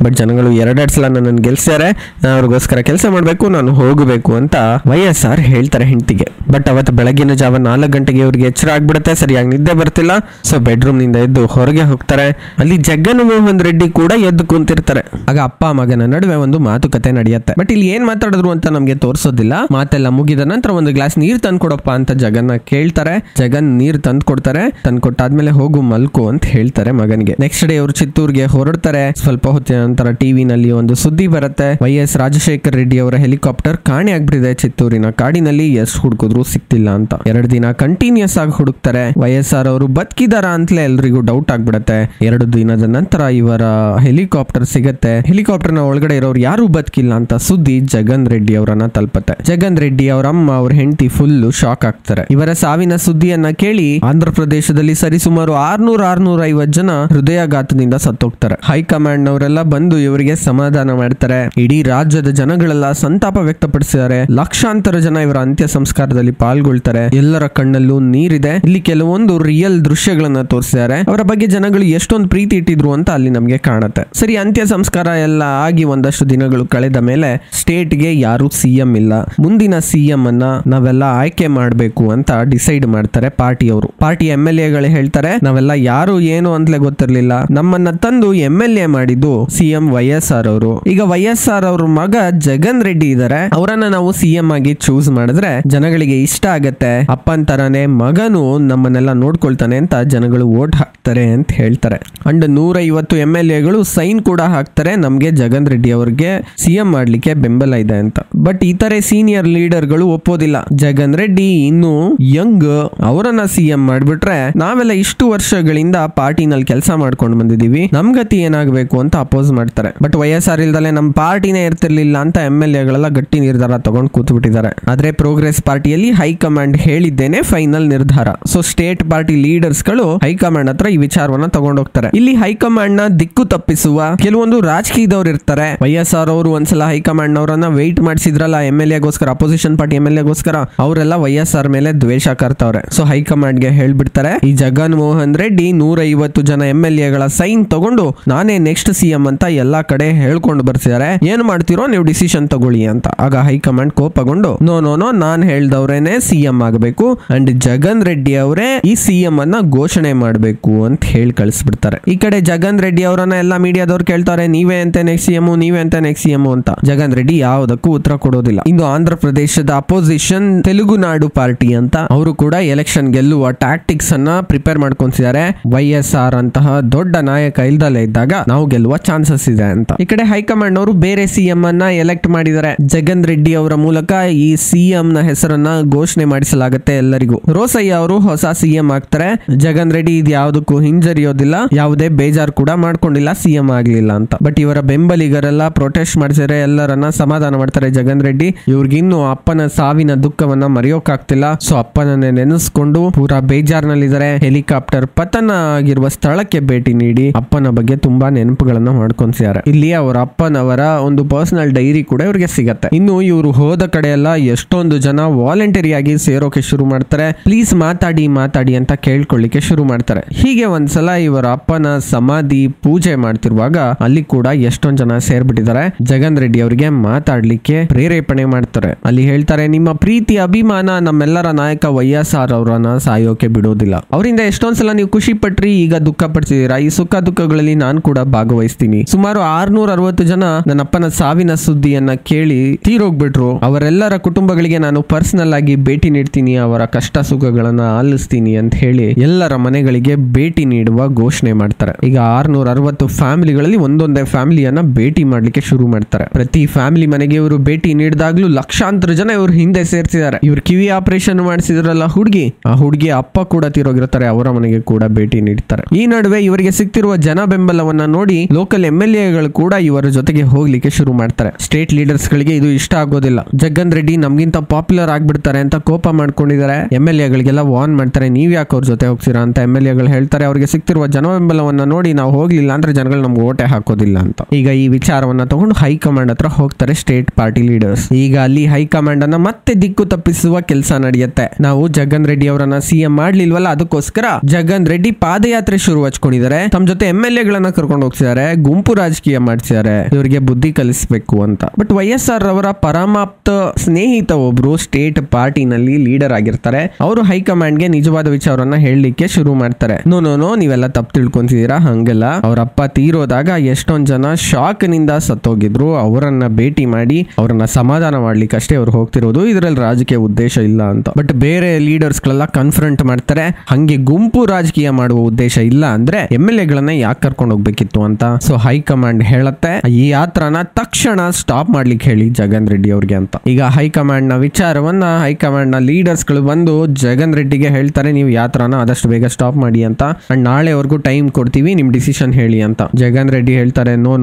ಬಟ್ ಜನಗಳು 2 ಸಲ ನನ್ನ ಗೆಲ್ಸ್ಯಾರೆ, ನಾನು ಅವ್ರಿಗೋಸ್ಕರ ಕೆಲಸ ಮಾಡಬೇಕು, ನಾನು ಹೋಗಬೇಕು ಅಂತ YSR ಹೇಳ್ತಾರೆ ಹೆಂಡತಿಗೆ. ಬಟ್ ಅವತ್ತು ಬೆಳಗಿನ ಜಾವ 4 ಗಂಟೆಗೆ ಇವ್ರಿಗೆ ಎಚ್ಚರ ಆಗ್ಬಿಡುತ್ತೆ, ಸರಿಯಾಗಿ ನಿದ್ದೆ ಬರ್ತಿಲ್ಲ. ಸೊ ಬೆಡ್ರೂಮ್ ನಿಂದ ಎದ್ದು ಹೊರಗೆ ಹೋಗ್ತಾರೆ. ಅಲ್ಲಿ ಜಗನ್ಮೋಹನ್ ರೆಡ್ಡಿ ಕೂಡ ಎದ್ದು ಕುಂತಿರ್ತಾರೆ. ಆಗ ಅಪ್ಪ ಮಗನ ನಡುವೆ ಒಂದು ಮಾತುಕತೆ ನಡೆಯುತ್ತೆ. ಬಟ್ ಇಲ್ಲಿ ಏನ್ ಮಾತಾಡಿದ್ರು ಅಂತ ನಮ್ಗೆ ತೋರಿಸೋದಿಲ್ಲ. ಮಾತೆಲ್ಲ ಮುಗಿದ ನಂತರ ಒಂದು ಗ್ಲಾಸ್ ನೀರ್ ತಂದ್ಕೊಡಪ್ಪ ಅಂತ ಜಗನ್ನ ಕೇಳ್ತಾರೆ. ಜಗನ್ ನೀರ್ ತಂದು ಕೊಡ್ತಾರೆ. ತಂದ್ಕೊಟ್ಟಾದ್ಮೇಲೆ ಹೋಗು ಮಲ್ಕು ಅಂತ ಹೇಳ್ತಾರೆ ಮಗನಿಗೆ. ನೆಕ್ಸ್ಟ್ ಡೇ ಅವರು ಚಿತ್ತೂರ್ಗೆ ಹೊರಡ್ತಾರೆ. ಸ್ವಲ್ಪ ಹೊತ್ತಿನ ನಂತರ ಟಿವಿನಲ್ಲಿ ಒಂದು ಸುದ್ದಿ ಬರುತ್ತೆ, YS ರಾಜಶೇಖರ್ ರೆಡ್ಡಿ ಅವರ ಹೆಲಿಕಾಪ್ಟರ್ ಕಾಣೆ ಆಗ್ಬಿಟ್ಟಿದೆ ಚಿತ್ತೂರಿನ ಕಾಡಿನಲ್ಲಿ, ಎಷ್ಟು ಹುಡುಕಿದ್ರು ಸಿಕ್ತಿಲ್ಲ ಅಂತ. 2 ದಿನ ಕಂಟಿನ್ಯೂಸ್ ಆಗಿ ಹುಡುಕ್ತಾರೆ. YSR ಅವರು ಬದುಕಿದಾರ ಅಂತಲೇ ಎಲ್ರಿಗೂ ಡೌಟ್ ಆಗ್ಬಿಡತ್ತೆ. 2 ದಿನದ ನಂತರ ಇವರ ಹೆಲಿಕಾಪ್ಟರ್ ಸಿಗತ್ತೆ. ಹೆಲಿಕಾಪ್ಟರ್ ನ ಒಳಗಡೆ ಇರೋರು ಯಾರು ಬದುಕಿಲ್ಲ ಅಂತ ಸುದ್ದಿ ಜಗನ್ ರೆಡ್ಡಿ ಅವರನ್ನ ತಲುಪತ್ತೆ. ಜಗನ್ ರೆಡ್ಡಿ ಅವರ ಅಮ್ಮ ಅವ್ರ ಹೆಂಡತಿ ಫುಲ್ ಶಾಕ್ ಆಗ್ತಾರೆ. ಇವರ ಸಾವಿನ ಸುದ್ದಿಯನ್ನ ಕೇಳಿ ಆಂಧ್ರ ಪ್ರದೇಶದಲ್ಲಿ ಸರಿಸುಮಾರು 600-650 ಜನ ಹೃದಯಾಘಾತದಿಂದ ಸತ್ತೋಗ್ತಾರೆ. ಹೈಕಮಾಂಡ್ ಅವರೆಲ್ಲ ಬಂದು ಇವರಿಗೆ ಸಮಾಧಾನ ಮಾಡ್ತಾರೆ. ಇಡೀ ರಾಜ್ಯದ ಜನಗಳೆಲ್ಲ ಸಂತಾಪ ವ್ಯಕ್ತಪಡಿಸಿದ್ದಾರೆ. ಲಕ್ಷಾಂತರ ಜನ ಇವರ ಅಂತ್ಯ ಸಂಸ್ಕಾರದಲ್ಲಿ ಪಾಲ್ಗೊಳ್ತಾರೆ. ಎಲ್ಲರ ಕಣ್ಣಲ್ಲೂ ನೀರಿದೆ. ಇಲ್ಲಿ ಕೆಲವೊಂದು ರಿಯಲ್ ದೃಶ್ಯಗಳನ್ನ ತೋರಿಸಿದ್ದಾರೆ. ಅವರ ಬಗ್ಗೆ ಜನಗಳು ಎಷ್ಟೊಂದು ಪ್ರೀತಿ ಇಟ್ಟಿದ್ರು ಅಂತ ಅಲ್ಲಿ ನಮ್ಗೆ ಕಾಣುತ್ತೆ. ಸರಿ, ಅಂತ್ಯ ಸಂಸ್ಕಾರ ಎಲ್ಲ ಆಗಿ ಒಂದಷ್ಟು ದಿನಗಳು ಕಳೆದ ಮೇಲೆ ಸ್ಟೇಟ್ಗೆ ಯಾರು CM ಇಲ್ಲ. ಮುಂದಿನ CM ಅನ್ನ ನಾವೆಲ್ಲ ಆಯ್ಕೆ ಮಾಡಬೇಕು ಅಂತ ಡಿಸೈಡ್ ಮಾಡ್ತಾರೆ ಪಾರ್ಟಿಯವರು. ಪಾರ್ಟಿ MLA ಹೇಳ್ತಾರೆ, ನಾವೆಲ್ಲ ಯಾರು ಏನು ಅಂತಲೇ ಗೊತ್ತಿರ್ಲಿಲ್ಲ, ನಮ್ಮನ್ನ ತಂದು MLA ಮಾಡಿದ್ದು CM YSR ಅವರು. ಈಗ YSR ಅವ್ರ ಮಗ ಜಗನ್ ರೆಡ್ಡಿ ಇದಾರೆ, ಅವರನ್ನ ನಾವು CM ಆಗಿ ಚೂಸ್ ಮಾಡಿದ್ರೆ ಜನಗಳಿಗೆ ಇಷ್ಟ ಆಗತ್ತೆ. ಅಪ್ಪನ್ ತರಾನೇ ಮಗನು ನಮ್ಮನ್ನೆಲ್ಲ ನೋಡ್ಕೊಳ್ತಾನೆ ಅಂತ ಜನಗಳು ವೋಟ್ ಹಾಕ್ತಾರೆ ಅಂತ ಹೇಳ್ತಾರೆ. ಅಂಡ್ 150 MLAಗಳು ಸೈನ್ ಕೂಡ ಹಾಕ್ತಾರೆ, ನಮ್ಗೆ ಜಗನ್ ರೆಡ್ಡಿ ಅವ್ರಿಗೆ CM ಮಾಡ್ಲಿಕ್ಕೆ ಬೆಂಬಲ ಇದೆ ಅಂತ. ಬಟ್ ಇತರೆ ಸೀನಿಯರ್ ಲೀಡರ್ಗಳು ಒಪ್ಪೋದಿಲ್ಲ. ಜಗನ್ ರೆಡ್ಡಿ ಇನ್ನು ಯಂಗ್, ಅವರನ್ನ CM ಮಾಡ್ಬಿಟ್ರೆ ನಾವೆಲ್ಲ ಇಷ್ಟು ವರ್ಷಗಳಿಂದ ಪಾರ್ಟಿನಲ್ಲಿ ಕೆಲಸ ಮಾಡ್ಕೊಂಡು ಬಂದಿದೀವಿ, ನಮ್ ಗತಿ ಏನಾಗಬೇಕು ಅಂತ ಅಪೋಸ್ ಮಾಡ್ತಾರೆ. ಬಟ್ YSR ಇಲ್ದಲೆ ನಮ್ಮ ಪಾರ್ಟಿನೇ ಇರ್ತಿರ್ಲಿಲ್ಲ ಅಂತ MLAಗಳೆಲ್ಲ ಗಟ್ಟಿ ನಿರ್ಧಾರ ತಗೊಂಡು ಕೂತು ಬಿಟ್ಟಿದ್ದಾರೆ. ಆದ್ರೆ ಪ್ರೋಗ್ರೆಸ್ ಪಾರ್ಟಿಯಲ್ಲಿ ಹೈಕಮಾಂಡ್ ಹೇಳಿದ್ದೇನೆ ಫೈನಲ್ ನಿರ್ಧಾರ. ಸೊ ಸ್ಟೇಟ್ ಪಾರ್ಟಿ ಲೀಡರ್ಸ್ ಗಳು ಹೈಕಮಾಂಡ್ ಹತ್ರ ಈ ವಿಚಾರವನ್ನ ತಗೊಂಡೋಗ್ತಾರೆ. ಇಲ್ಲಿ ಹೈಕಮಾಂಡ್ ನ ದಿಕ್ಕು ತಪ್ಪಿಸುವ ಕೆಲವೊಂದು ರಾಜಕೀಯದವ್ರು ಇರ್ತಾರೆ. YSR ಅವರು ಒಂದ್ಸಲ ಹೈಕಮಾಂಡ್ ಅವರನ್ನ ವೆಯ್ಟ್ ಮಾಡಿಸಿದ್ರಲ್ಲ MLAಗೋಸ್ಕರ, ಅಪೋಸಿಷನ್ ಪಾರ್ಟಿ MLAಗೋಸ್ಕರ, ಅವರೆಲ್ಲ YSR ಮೇಲೆ ದ್ವೇಷ ಕರ್ತವ್ರೆ. ಸೊ ಹೈಕಮಾಂಡ್ ಗೆ ಹೇಳ್ಬಿಡ್ತಾರೆ, ಈ ಜಗನ್ ಮೋಹನ್ ರೆಡ್ಡಿ 150 ಜನ MLAಗಳ ಸೈನ್ ತಗೊಂಡು ನಾನೇ ನೆಕ್ಸ್ಟ್ CM ಅಂತ ಎಲ್ಲಾ ಕಡೆ ಹೇಳ್ಕೊಂಡು ಬರ್ತಿದ್ದಾರೆ, ಏನ್ ಮಾಡ್ತಿರೋ ನೀವು ಡಿಸಿಷನ್ ತಗೊಳ್ಳಿ ಅಂತ. ಆಗ ಹೈಕಮಾಂಡ್ ಕೋಪಗೊಂಡು ನೋ ನಾನ್ ಹೇಳ್ದವ್ರೇನೆ CM ಆಗಬೇಕು ಅಂಡ್ ಜಗನ್ ರೆಡ್ಡಿ ಅವರೇ ಈ CM ಅನ್ನ ಘೋಷಣೆ ಮಾಡಬೇಕು ಅಂತ ಹೇಳಿ ಕಳಿಸ್ಬಿಡ್ತಾರೆ. ಈ ಕಡೆ ಜಗನ್ ರೆಡ್ಡಿ ಅವರನ್ನ ಎಲ್ಲ ಮೀಡಿಯಾದವ್ರು ಕೇಳ್ತಾರೆ, ನೀವೇ ಅಂತ ನೆಕ್ಸ್ಟ್ CM, ನೀವೇ ಅಂತ ನೆಕ್ಸ್ಟ್ CM ಅಂತ. ಜಗನ್ ರೆಡ್ಡಿ ಯಾವುದಕ್ಕೂ ಉತ್ತರ ಕೊಡೋದಿಲ್ಲ. ಇನ್ನು ಆಂಧ್ರ ಪ್ರದೇಶದ ಅಪೋಸಿಷನ್ ತೆಲುಗು ನಾಡು ಪಾರ್ಟಿ ಅಂತ, ಅವರು ಕೂಡ ಎಲೆಕ್ಷನ್ ಗೆಲ್ಲುವ ಟ್ಯಾಕ್ಟಿಕ್ಸ್ ಅನ್ನ ಪ್ರಿಪೇರ್ ಮಾಡ್ಕೊಂತಿದ್ದಾರೆ. YSR ಅಂತಹ ದೊಡ್ಡ ನಾಯಕ ಇಲ್ದಲೇ ಇದ್ದಾಗ ನಾವು ಗೆಲ್ಲುವ ಚಾನ್ಸಸ್ ಇದೆ ಅಂತ. ಈ ಕಡೆ ಹೈಕಮಾಂಡ್ ಅವರು ಬೇರೆ CM ಅನ್ನ ಎಲೆಕ್ಟ್ ಮಾಡಿದ್ದಾರೆ. ಜಗನ್ ರೆಡ್ಡಿ ಅವರ ಮೂಲಕ ಈ CM ನ ಹೆಸರನ್ನ ಘೋಷಣೆ ಮಾಡಿಸಲಾಗುತ್ತೆ ಎಲ್ಲರಿಗೂ. ರೋಸಯ್ಯ ಅವರು ಹೊಸ CM ಆಗ್ತಾರೆ. ಜಗನ್ ರೆಡ್ಡಿ ಇದು ಯಾವುದಕ್ಕೂ ಹಿಂಜರಿಯೋದಿಲ್ಲ, ಯಾವುದೇ ಬೇಜಾರು ಕೂಡ ಮಾಡ್ಕೊಂಡಿಲ್ಲ CM ಆಗ್ಲಿಲ್ಲ ಅಂತ. ಬಟ್ ಇವರ ಬೆಂಬಲಿಗರೆಲ್ಲ ಪ್ರೊಟೆಸ್ಟ್ ಮಾಡಿಸಿದ್ರೆ ಎಲ್ಲರನ್ನ ಸಮಾಧಾನ ಮಾಡ್ತಾರೆ ಜಗನ್ ರೆಡ್ಡಿ. ಇವ್ರಿಗಿನ್ನು ಅಪ್ಪನ ಸಾವಿನ ದುಃಖವನ್ನ ಮರೆಯೋಕಾಗ್ತಿಲ್ಲ. ಸೊ ಅಪ್ಪನನ್ನೇ ನೆನೆಸ್ಕೊಂಡು ಪೂರಾ ಬೇಜಾರ್ನಲ್ಲಿದ್ದಾರೆ. ಹೆಲಿಕಾಪ್ಟರ್ ಪತನ ಆಗಿರುವ ಸ್ಥಳಕ್ಕೆ ಭೇಟಿ ನೀಡಿ ಅಪ್ಪನ ಬಗ್ಗೆ ತುಂಬಾ ನೆನಪುಗಳನ್ನ ಗಳನ್ನ ಮಾಡ್ಕೊಂತಿದ್ದಾರೆ. ಇಲ್ಲಿ ಅವರ ಅಪ್ಪನವರ ಒಂದು ಪರ್ಸನಲ್ ಡೈರಿ ಕೂಡ ಇವ್ರಿಗೆ ಸಿಗತ್ತೆ. ಇನ್ನು ಇವರು ಹೋದ ಕಡೆ ಎಲ್ಲ ಎಷ್ಟೊಂದು ಜನ ವಾಲಂಟರಿ ಆಗಿ ಸೇರೋಕೆ ಶುರು ಮಾಡ್ತಾರೆ. ಪ್ಲೀಸ್ ಮಾತಾಡಿ ಮಾತಾಡಿ ಅಂತ ಕೇಳ್ಕೊಳ್ಳಿಕ್ಕೆ ಶುರು ಮಾಡ್ತಾರೆ. ಹೀಗೆ ಒಂದ್ಸಲ ಇವರ ಅಪ್ಪನ ಸಮಾಧಿ ಪೂಜೆ ಮಾಡ್ತಿರುವಾಗ ಅಲ್ಲಿ ಕೂಡ ಎಷ್ಟೊಂದ್ ಜನ ಸೇರ್ಬಿಟ್ಟಿದ್ದಾರೆ. ಜಗನ್ ರೆಡ್ಡಿ ಅವರಿಗೆ ಮಾತಾಡ್ಲಿಕ್ಕೆ ಪ್ರೇರೇಪಣೆ ಮಾಡ್ತಾರೆ. ಅಲ್ಲಿ ಹೇಳ್ತಾರೆ, ನಿಮ್ಮ ಪ್ರೀತಿ ಅಭಿಮಾನ ನಮ್ಮೆಲ್ಲರ ನಾಯಕ YSR ಅವರನ್ನ ಸಾಯೋಕೆ ಬಿಡೋದಿಲ್ಲ. ಅವರಿಂದ ಎಷ್ಟೊಂದ್ಸಲ ನೀವು ಖುಷಿ ಪಟ್ರಿ, ಈಗ ದುಃಖ ಪಡ್ತಿದ್ದೀರಾ. ಈ ಸುಖ ದುಃಖಗಳಲ್ಲಿ ನಾನು ಕೂಡ ಭಾಗವಹಿಸ್ತೀನಿ. ಸುಮಾರು 660 ಜನ ನನ್ನ ಅಪ್ಪನ ಸಾವಿನ ಸುದ್ದಿಯನ್ನ ಕೇಳಿ ತೀರೋಗ್ಬಿಟ್ರು. ಅವರೆಲ್ಲರ ಕುಟುಂಬಗಳಿಗೆ ನಾನು ಪರ್ಸನಲ್ ಆಗಿ ಭೇಟಿ ನೀಡ್ತೀನಿ, ಅವರ ಕಷ್ಟ ಸುಖಗಳನ್ನ ಆಲಿಸ್ತೀನಿ ಅಂತ ಹೇಳಿ ಎಲ್ಲರ ಮನೆಗಳಿಗೆ ಭೇಟಿ ನೀಡುವ ಘೋಷಣೆ ಮಾಡ್ತಾರೆ. ಈಗ 660 ಫ್ಯಾಮಿಲಿಗಳಲ್ಲಿ ಒಂದೊಂದೇ ಫ್ಯಾಮಿಲಿಯನ್ನ ಭೇಟಿ ಮಾಡ್ಲಿಕ್ಕೆ ಶುರು ಮಾಡ್ತಾರೆ. ಪ್ರತಿ ಫ್ಯಾಮಿಲಿ ಮನೆಗೆ ಇವರು ಭೇಟಿ ನೀಡಿದಾಗ್ಲೂ ಲಕ್ಷಾಂತರ ಜನ ಇವರು ಹಿಂದೆ ಸೇರ್ತಿದ್ದಾರೆ. ಇವ್ರು ಕಿವಿ ಆಪರೇಷನ್ ಮಾಡಿಸಿದ್ರಲ್ಲ ಹುಡುಗಿ, ಆ ಹುಡುಗಿ ಅಪ್ಪ ಕೂಡ ತೀರೋಗಿರ್ತಾರೆ. ಅವರ ಮನೆಗೆ ಕೂಡ ಭೇಟಿ ನೀಡ್ತಾರೆ. ಈ ನಡುವೆ ಇವರಿಗೆ ಸಿಗ್ತಿರುವ ಜನ ಬೆಂಬಲವನ್ನ ನೋಡಿ ಲೋಕಲ್ MLAಗಳು ಕೂಡ ಇವರ ಜೊತೆಗೆ ಹೋಗ್ಲಿಕ್ಕೆ ಶುರು ಮಾಡ್ತಾರೆ. ಸ್ಟೇಟ್ ಲೀಡರ್ಸ್ ಗಳಿಗೆ ಇದು ಇಷ್ಟ ಆಗೋದಿಲ್ಲ. ಜಗನ್ ರೆಡ್ಡಿ ನಮ್ಗಿಂತ ಪಾಪ್ಯುಲರ್ ಆಗ್ಬಿಡ್ತಾರೆ ಅಂತ ಕೋಪ ಮಾಡ್ಕೊಂಡಿದ್ದಾರೆ. MLAಗಳಿಗೆಲ್ಲ ವಾರ್ನ್ ಮಾಡ್ತಾರೆ, ನೀವ್ ಯಾಕೆ ಅವ್ರ ಜೊತೆ ಹೋಗ್ತೀರಾ ಅಂತ. MLAಗಳು ಹೇಳ್ತಾರೆ, ಅವ್ರಿಗೆ ಸಿಗ್ತಿರುವ ಜನ ಬೆಂಬಲವನ್ನ ನೋಡಿ ನಾವು ಹೋಗ್ಲಿಲ್ಲ ಅಂದ್ರೆ ಜನಗಳು ನಮ್ಗೆ ಓಟೆ ಹಾಕೋದಿಲ್ಲ ಅಂತ. ಈಗ ಈ ವಿಚಾರವನ್ನ ತಗೊಂಡು ಹೈಕಮಾಂಡ್ ಹತ್ರ ಹೋಗ್ತಾರೆ ಸ್ಟೇಟ್ ಪಾರ್ಟಿ ಲೀಡರ್ಸ್. ಈಗ ಅಲ್ಲಿ ಹೈಕಮಾಂಡ್ ಅನ್ನ ಮತ್ತೆ ದಿಕ್ಕು ತಪ್ಪಿಸುವ ಕೆಲಸ ನಡೆಯುತ್ತೆ. ನಾವು ಜಗನ್ ರೆಡ್ಡಿ ಅವರನ್ನ CM ಮಾಡ್ಲಿಲ್ವಲ್ಲ, ಅದಕ್ಕೋಸ್ಕರ ಜಗನ್ ರೆಡ್ಡಿ ಪಾದಯಾತ್ರೆ ಶುರು ಹಚ್ಕೊಂಡಿದ್ದಾರೆ. ತಮ್ಮ ಜೊತೆ MLAಗಳನ್ನ ಕರ್ಕೊಂಡು ಹೋಗ್ತಿದ್ದಾರೆ, ಗುಂಪು ರಾಜಕೀಯ ಮಾಡ್ತಿದ್ದಾರೆ, ಇವರಿಗೆ ಬುದ್ಧಿ ಕಲಿಸಬೇಕು ಅಂತ. ಬಟ್ YSR ಅವರ ಪರಮಾಪ್ತ ಸ್ನೇಹಿತ ಒಬ್ರು ಸ್ಟೇಟ್ ಪಾರ್ಟಿನಲ್ಲಿ ಲೀಡರ್ ಆಗಿರ್ತಾರೆ. ಅವರು ಹೈಕಮಾಂಡ್ ಗೆ ನಿಜವಾದ ವಿಚಾರವನ್ನ ಹೇಳಲಿಕ್ಕೆ ಶುರು ಮಾಡ್ತಾರೆ. ನೋ ನೀವೆಲ್ಲ ತಪ್ಪು ತಿಳ್ಕೊಂತಿದ್ದೀರಾ, ಹಂಗಲ್ಲ. ಅವ್ರ ಅಪ್ಪ ತೀರೋದಾಗ ಎಷ್ಟೊಂದ್ ಜನ ಶಾಕ್ ನಿಂದ ಸತ್ತೋಗಿದ್ರು. ಅವರನ್ನ ಭೇಟಿ ಮಾಡಿ ಅವರನ್ನ ಸಮಾಧಾನ ಮಾಡ್ಲಿಕ್ಕೆ ಅಷ್ಟೇ ಅವ್ರು ಹೋಗ್ತಿರೋದು, ಇದರಲ್ಲಿ ರಾಜಕೀಯ ಉದ್ದೇಶ ಇಲ್ಲ ಅಂತ. ಬಟ್ ಬೇರೆ ಲೀಡರ್ಸ್ ಗಳೆಲ್ಲ ಕನ್ಫ್ರಂಟ್ ಮಾಡ್ತಾರೆ, ಹಂಗೆ ಗುಂಪು ರಾಜಕೀಯ ಮಾಡುವ ಉದ್ದೇಶ ಇಲ್ಲ ಅಂದ್ರೆ MLAಗಳನ್ನ ಯಾಕೆ ಕರ್ಕೊಂಡು ಹೋಗ್ಬೇಕಿತ್ತು ಅಂತ. ಸೊ ಹೈಕಮಾಂಡ್ ಹೇಳತ್ತೆ, ಈ ಯಾತ್ರನ ತಕ್ಷಣ ಸ್ಟಾಪ್ ಮಾಡ್ಲಿಕ್ಕೆ ಹೇಳಿ ಜಗನ್ ರೆಡ್ಡಿ ಅವ್ರಿಗೆ ಅಂತ. ಈಗ ಹೈಕಮಾಂಡ್ ನ ವಿಚಾರವನ್ನ ಹೈಕಮಾಂಡ್ ನ ಲೀಡರ್ಸ್ ಗಳು ಬಂದು ಜಗನ್ ರೆಡ್ಡಿಗೆ ಹೇಳ್ತಾರೆ, ನೀವು ಯಾತ್ರನ ಆದಷ್ಟು ಬೇಗ ಸ್ಟಾಪ್ ಮಾಡಿ ಅಂತ, ಅಂಡ್ ನಾಳೆವರೆಗೂ ಟೈಮ್ ಕೊಡ್ತೀವಿ, ನಿಮ್ ಡಿಸಿಷನ್ ಹೇಳಿ ಅಂತ. ಜಗನ್ ರೆಡ್ಡಿ ಹೇಳ್ತಾರೆ, ನೋ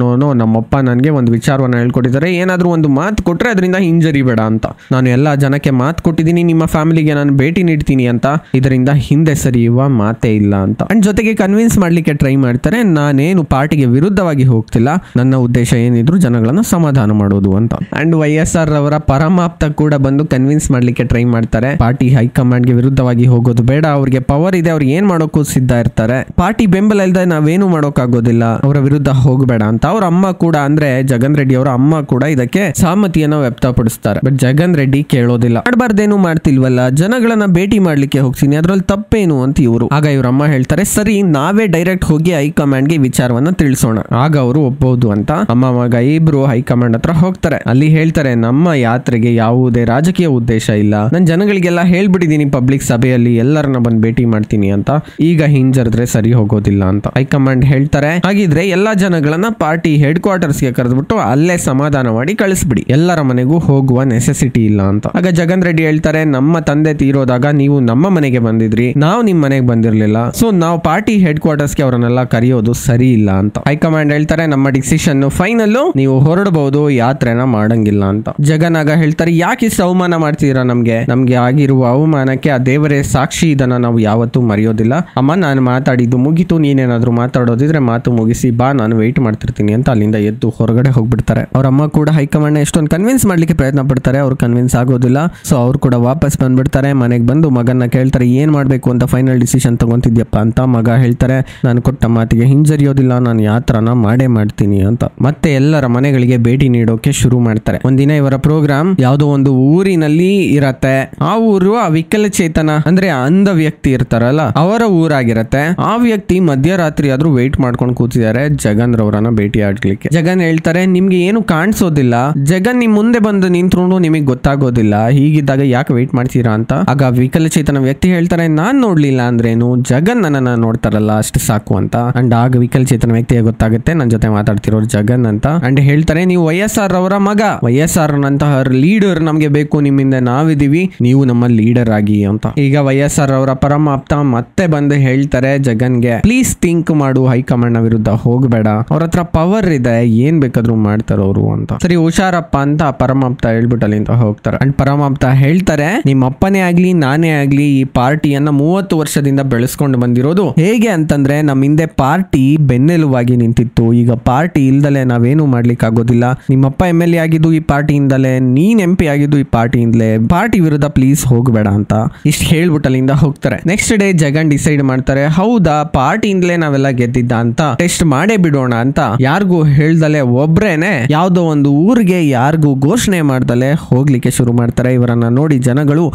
ನಮ್ಮಪ್ಪ ನನ್ಗೆ ಒಂದು ವಿಚಾರವನ್ನ ಹೇಳ್ಕೊಟ್ಟಿದ್ದಾರೆ, ಏನಾದ್ರೂ ಒಂದು ಮಾತು ಕೊಟ್ರೆ ಅದರಿಂದ ಹಿಂಜರಿ ಬೇಡ ಅಂತ. ನಾನು ಎಲ್ಲಾ ಜನಕ್ಕೆ ಮಾತು ಕೊಟ್ಟಿದ್ದೀನಿ, ನಿಮ್ಮ ಫ್ಯಾಮಿಲಿಗೆ ನಾನು ಭೇಟಿ ನೀಡ್ತೀನಿ ಅಂತ, ಇದರಿಂದ ಹಿಂದೆ ಸರಿಯುವ ಮಾತೇ ಇಲ್ಲ ಅಂತ. ಅಂಡ್ ಜೊತೆಗೆ ಕನ್ವಿನ್ಸ್ ಮಾಡ್ಲಿಕ್ಕೆ ಟ್ರೈ ಮಾಡ್ತಾರೆ, ನಾನೇನು ಪಾರ್ಟಿಗೆ ವಿರುದ್ಧವಾಗಿ ಹೋಗ್ತಿಲ್ಲ, ನನ್ನ ಉದ್ದೇಶ ಏನಿದ್ರು ಜನಗಳನ್ನ ಸಮಾಧಾನ ಮಾಡೋದು ಅಂತ. ಅಂಡ್ YSR ಅವರ ಪರಮಾಪ್ತ ಕೂಡ ಬಂದು ಕನ್ವಿನ್ಸ್ ಮಾಡ್ಲಿಕ್ಕೆ ಟ್ರೈ ಮಾಡ್ತಾರೆ, ಪಾರ್ಟಿ ಹೈಕಮಾಂಡ್ ಗೆ ವಿರುದ್ಧವಾಗಿ ಹೋಗೋದು ಬೇಡ, ಅವ್ರಿಗೆ ಪವರ್ ಇದೆ, ಅವ್ರು ಏನ್ ಮಾಡೋಕ್ಕೂ ಸಿದ್ಧ ಇರ್ತಾರೆ, ಪಾರ್ಟಿ ಬೆಂಬಲ ಇಲ್ಲದೆ ನಾವೇನು ಮಾಡೋಕ್ಕಾಗೋದಿಲ್ಲ, ಅವರ ವಿರುದ್ಧ ಹೋಗಬೇಡ ಅಂತ. ಅವ್ರ ಅಮ್ಮ ಕೂಡ, ಅಂದ್ರೆ ಜಗನ್ ರೆಡ್ಡಿ ಅವರ ಅಮ್ಮ ಕೂಡ ಇದಕ್ಕೆ ಸಹಮತಿಯನ್ನು ವ್ಯಕ್ತಪಡಿಸ್ತಾರೆ. ಬಟ್ ಜಗನ್ ರೆಡ್ಡಿ ಕೇಳೋದಿಲ್ಲ. ಮಾಡಬಾರ್ದೇನು ಮಾಡ್ತಿಲ್ವಲ್ಲ, ಜನಗಳನ್ನ ಭೇಟಿ ಮಾಡ್ಲಿಕ್ಕೆ ಹೋಗ್ತೀನಿ, ಅದ್ರಲ್ಲಿ ತಪ್ಪೇನು ಅಂತ ಇವರು. ಆಗ ಇವ್ರ ಅಮ್ಮ ಹೇಳ್ತಾರೆ, ಸರಿ ನಾವೇ ಡೈರೆಕ್ಟ್ ಹೋಗಿ ಹೈಕಮಾಂಡ್ ಗೆ ವಿಚಾರವನ್ನ ತಿಳಿಸೋಣ, ಆಗ ಅವರು ಒಪ್ಪಬಹುದು ಅಂತ. ಅಮ್ಮ ಮಗ ಇಬ್ರು ಹೈಕಮಾಂಡ್ ಹತ್ರ ಹೋಗ್ತಾರೆ. ಅಲ್ಲಿ ಹೇಳ್ತಾರೆ, ನಮ್ಮ ಯಾತ್ರೆಗೆ ಯಾವುದೇ ರಾಜಕೀಯ ಉದ್ದೇಶ ಇಲ್ಲ, ನಾನು ಜನಗಳಿಗೆಲ್ಲ ಹೇಳ್ಬಿಟ್ಟಿದೀನಿ ಪಬ್ಲಿಕ್ ಸಭೆಯಲ್ಲಿ, ಎಲ್ಲರನ್ನ ಬಂದು ಭೇಟಿ ಮಾಡ್ತೀನಿ ಅಂತ, ಈಗ ಹಿಂಜರಿದ್ರೆ ಸರಿ ಹೋಗೋದಿಲ್ಲ ಅಂತ. ಹೈಕಮಾಂಡ್ ಹೇಳ್ತಾರೆ, ಹಾಗಿದ್ರೆ ಎಲ್ಲಾ ಜನಗಳನ್ನ ಪಾರ್ಟಿ ಹೆಡ್ ಕ್ವಾರ್ಟರ್ಸ್ ಗೆ ಕರೆದ್ಬಿಟ್ಟು ಅಲ್ಲೇ ಸಮಾಧಾನ ಮಾಡಿ ಕಳಿಸ್ಬಿಡಿ, ಎಲ್ಲರ ಮನೆಗೂ ಹೋಗುವ ನೆಸೆಸಿಟಿ ಇಲ್ಲ ಅಂತ. ಆಗ ಜಗನ್ ರೆಡ್ಡಿ ಹೇಳ್ತಾರೆ, ನಮ್ಮ ತಂದೆ ತೀರೋದಾಗ ನೀವು ನಮ್ಮ ಮನೆಗೆ ಬಂದಿದ್ರಿ, ನಾವು ನಿಮ್ ಮನೆಗೆ ಬಂದಿರ್ಲಿಲ್ಲ, ಸೊ ನಾವು ಪಾರ್ಟಿ ಹೆಡ್ ಕ್ವಾರ್ಟರ್ಸ್ ಗೆ ಅವರನ್ನೆಲ್ಲ ಕರೆಯೋದು ಸರಿ ಇಲ್ಲ ಅಂತ. ಹೈಕಮಾಂಡ್ ಹೇಳ್ತಾರೆ, ನಮ್ಮ ಡಿಸಿಷನ್ ಫೈನಲ್, ನೀವು ಹೊರಡಬಹುದು, ಯಾತ್ರೆನ ಮಾಡಂಗಿಲ್ಲ ಅಂತ. ಜಗನ್ ಆಗ ಹೇಳ್ತಾರೆ, ಯಾಕೆ ಇಷ್ಟು ಅವಮಾನ ಮಾಡ್ತೀರಾ, ನಮ್ಗೆ ಆಗಿರುವ ಅವಮಾನಕ್ಕೆ ಆ ದೇವರೇ ಸಾಕ್ಷಿ, ಇದನ್ನ ನಾವು ಯಾವತ್ತೂ ಮರೆಯೋದಿಲ್ಲ. ಅಮ್ಮ, ನಾನು ಮಾತಾಡಿದ್ದು ಮುಗಿತು, ನೀನೇನಾದ್ರೂ ಮಾತಾಡೋದಿದ್ರೆ ಮಾತು ಮುಗಿಸಿ ಬಾ, ನಾನು ವೆಯ್ಟ್ ಮಾಡ್ತಿರ್ತೀನಿ ಅಂತ ಅಲ್ಲಿಂದ ಎದ್ದು ಹೊರಗಡೆ ಹೋಗ್ಬಿಡ್ತಾರೆ. ಅವ್ರ ಅಮ್ಮ ಕೂಡ ಹೈಕಮಾಂಡ್ ಎಷ್ಟೊಂದು ಕನ್ವಿನ್ಸ್ ಮಾಡ್ಲಿಕ್ಕೆ ಪ್ರಯತ್ನ ಪಡ್ತಾರೆ, ಅವ್ರು ಕನ್ವಿನ್ಸ್ ಆಗೋದಿಲ್ಲ. ಸೊ ಅವ್ರು ಕೂಡ ವಾಪಸ್ ಬಂದ್ಬಿಡ್ತಾರೆ. ಮನೆಗೆ ಬಂದು ಮಗನ್ನ ಕೇಳ್ತಾರೆ, ಏನ್ ಮಾಡ್ಬೇಕು ಅಂತ ಫೈನಲ್ ಡಿಸಿಷನ್ ತಗೊಂತಿದ್ಯಪ್ಪ ಅಂತ. ಮಗ ಹೇಳ್ತಾರೆ, ನಾನು ಕೊಟ್ಟ ಮಾತಿಗೆ ಹಿಂಜರಿಯೋದಿಲ್ಲ, ನಾನು ಯಾತ್ರನ ಮಾಡೇ ಮಾಡ್ತೀನಿ ಅಂತ. ಮತ್ತೆ ಎಲ್ಲರ ಮನೆಗಳಿಗೆ ಭೇಟಿ ನೀಡೋಕೆ ಶುರು ಮಾಡ್ತಾರೆ. ಒಂದಿನ ಇವರ ಪ್ರೋಗ್ರಾಮ್ ಯಾವುದೋ ಒಂದು ಊರಿನಲ್ಲಿ ಇರತ್ತೆ. ಆ ಊರು ಆ ವಿಕಲಚೇತನ ಅಂದ್ರೆ ಅಂಧ ವ್ಯಕ್ತಿ ಇರ್ತಾರಲ್ಲ ಅವರ ಊರಾಗಿರತ್ತೆ. ಆ ವ್ಯಕ್ತಿ ಮಧ್ಯರಾತ್ರಿ ಆದ್ರೂ ವೇಟ್ ಮಾಡ್ಕೊಂಡು ಕೂತಿದ್ದಾರೆ ಜಗನ್ ರವರನ್ನ ಭೇಟಿ ಆಡ್ಲಿಕ್ಕೆ. ಜಗನ್ ಹೇಳ್ತಾರೆ, ನಿಮ್ಗೆ ಏನು ಕಾಣಿಸೋದಿಲ್ಲ, ಜಗನ್ ನಿಮ್ ಮುಂದೆ ಬಂದು ನಿಂತ್ಕೊಂಡು ನಿಮಗೆ ಗೊತ್ತಾಗೋದಿಲ್ಲ, ಹೀಗಿದ್ದಾಗ ಯಾಕೆ ವೇಟ್ ಮಾಡ್ತೀರಾ ಅಂತ. ಆಗ ವಿಕಲಚೇತನ ವ್ಯಕ್ತಿ ಹೇಳ್ತಾರೆ, ನಾನ್ ನೋಡ್ಲಿಲ್ಲ ಅಂದ್ರೇನು, ಜಗನ್ ನನ್ನನ್ನ ನೋಡ್ತಾರಲ್ಲ ಅಷ್ಟು ಸಾಕು ಅಂತ. ಅಂಡ್ ಆಗ ವಿಕಲಚೇತನ ವ್ಯಕ್ತಿಗೆ ಗೊತ್ತಾಗುತ್ತೆ ನನ್ನ ಜೊತೆ ಮಾತಾಡ್ತಿರೋರು ಜಗನ್ ಅಂತ. ಅಂಡ್ ಹೇಳ್ತಾರೆ, ನೀವು YSR ಅವರ ಮಗ, YSR ನಂತಹ ಲೀಡರ್ ನಮ್ಗೆ ಬೇಕು, ನಿಮ್ಮಿಂದ ನಾವಿದೀವಿ, ನೀವು ನಮ್ಮ ಲೀಡರ್ ಆಗಿ ಅಂತ. ಈಗ YSR ಅವರ ಪರಮಾಪ್ತ ಮತ್ತೆ ಬಂದು ಹೇಳ್ತಾರೆ ಜಗನ್ಗೆ, ಪ್ಲೀಸ್ ಥಿಂಕ್ ಮಾಡು, ಹೈಕಮಾಂಡ್ ನ ವಿರುದ್ಧ ಹೋಗ್ಬೇಡ, ಅವ್ರ ಹತ್ರ ಪವರ್ ಇದೆ, ಏನ್ ಬೇಕಾದ್ರೂ ಮಾಡ್ತಾರ ಅವರು ಅಂತ. ಸರಿ ಹುಷಾರಪ್ಪ ಅಂತ ಪರಮಾಪ್ತ ಹೇಳ್ಬಿಟ್ಟು ಅಲ್ಲಿಂದ ಹೋಗ್ತಾರೆ. ಅಂಡ್ ಪರಮಾಪ್ತ ಹೇಳ್ತಾರೆ, ನಿಮ್ಮ ಅಪ್ಪನೇ ಆಗ್ಲಿ ನಾನೇ ಆಗ್ಲಿ ಈ ಪಾರ್ಟಿಯನ್ನ 30 ವರ್ಷದಿಂದ ಬೆಳೆಸ್ಕೊಂಡು ಬಂದಿರೋದು ಹೇಗೆ ಅಂತಂದ್ರೆ, ನಮ್ಮ ಹಿಂದೆ ಪಾರ್ಟಿ ಬೆನ್ನೆಲುವಾಗಿ ನಿಂತಿತ್ತು. ಈಗ ಪಾರ್ಟಿ ಇಲ್ದಲೆ ನಾವೇನು ಮಾಡ್ಲಿಕ್ಕೆ ಆಗೋದಿಲ್ಲ. ನಿಮ್ಮಪ್ಪ MLA ಆಗಿದ್ದು ಈ ಪಾರ್ಟಿಯಿಂದಲೇ, ನೀನ್ MP ಆಗಿದ್ದು ಈ ಪಾರ್ಟಿಯಿಂದಲೇ, ಪಾರ್ಟಿ ವಿರುದ್ಧ ಪ್ಲೀಸ್ ಹೋಗ್ಬೇಡ ಅಂತ ಇಷ್ಟು ಹೇಳ್ಬಿಟ್ಟು ಅಲ್ಲಿಂದ ಹೋಗ್ತಾರೆ. ನೆಕ್ಸ್ಟ್ ಡೇ ಜಗನ್ ಡಿಸೈಡ್ ಮಾಡ್ತಾರೆ, ಹೌದಾ ಪಾರ್ಟಿಯಿಂದಲೇ ನಾವೆಲ್ಲ ಗೆದ್ದಿದ್ದ ಅಂತ ಟೆಸ್ಟ್ ಮಾಡೇ ಬಿಡೋಣ ಅಂತ ಯಾರಿಗೂ ಹೇಳ್ದಲೆ ಒಬ್ರೇನೆ ಯಾವ್ದೋ ಒಂದು ಊರಿಗೆ ಯಾರಿಗೂ ಘೋಷಣೆ ಮಾಡ್ದಲೆ ಹೋಗ್ಲಿಕ್ಕೆ ಶುರು ಮಾಡ್ತಾರೆ. ಇವರನ್ನ ನೋಡಿ ಜನಗಳು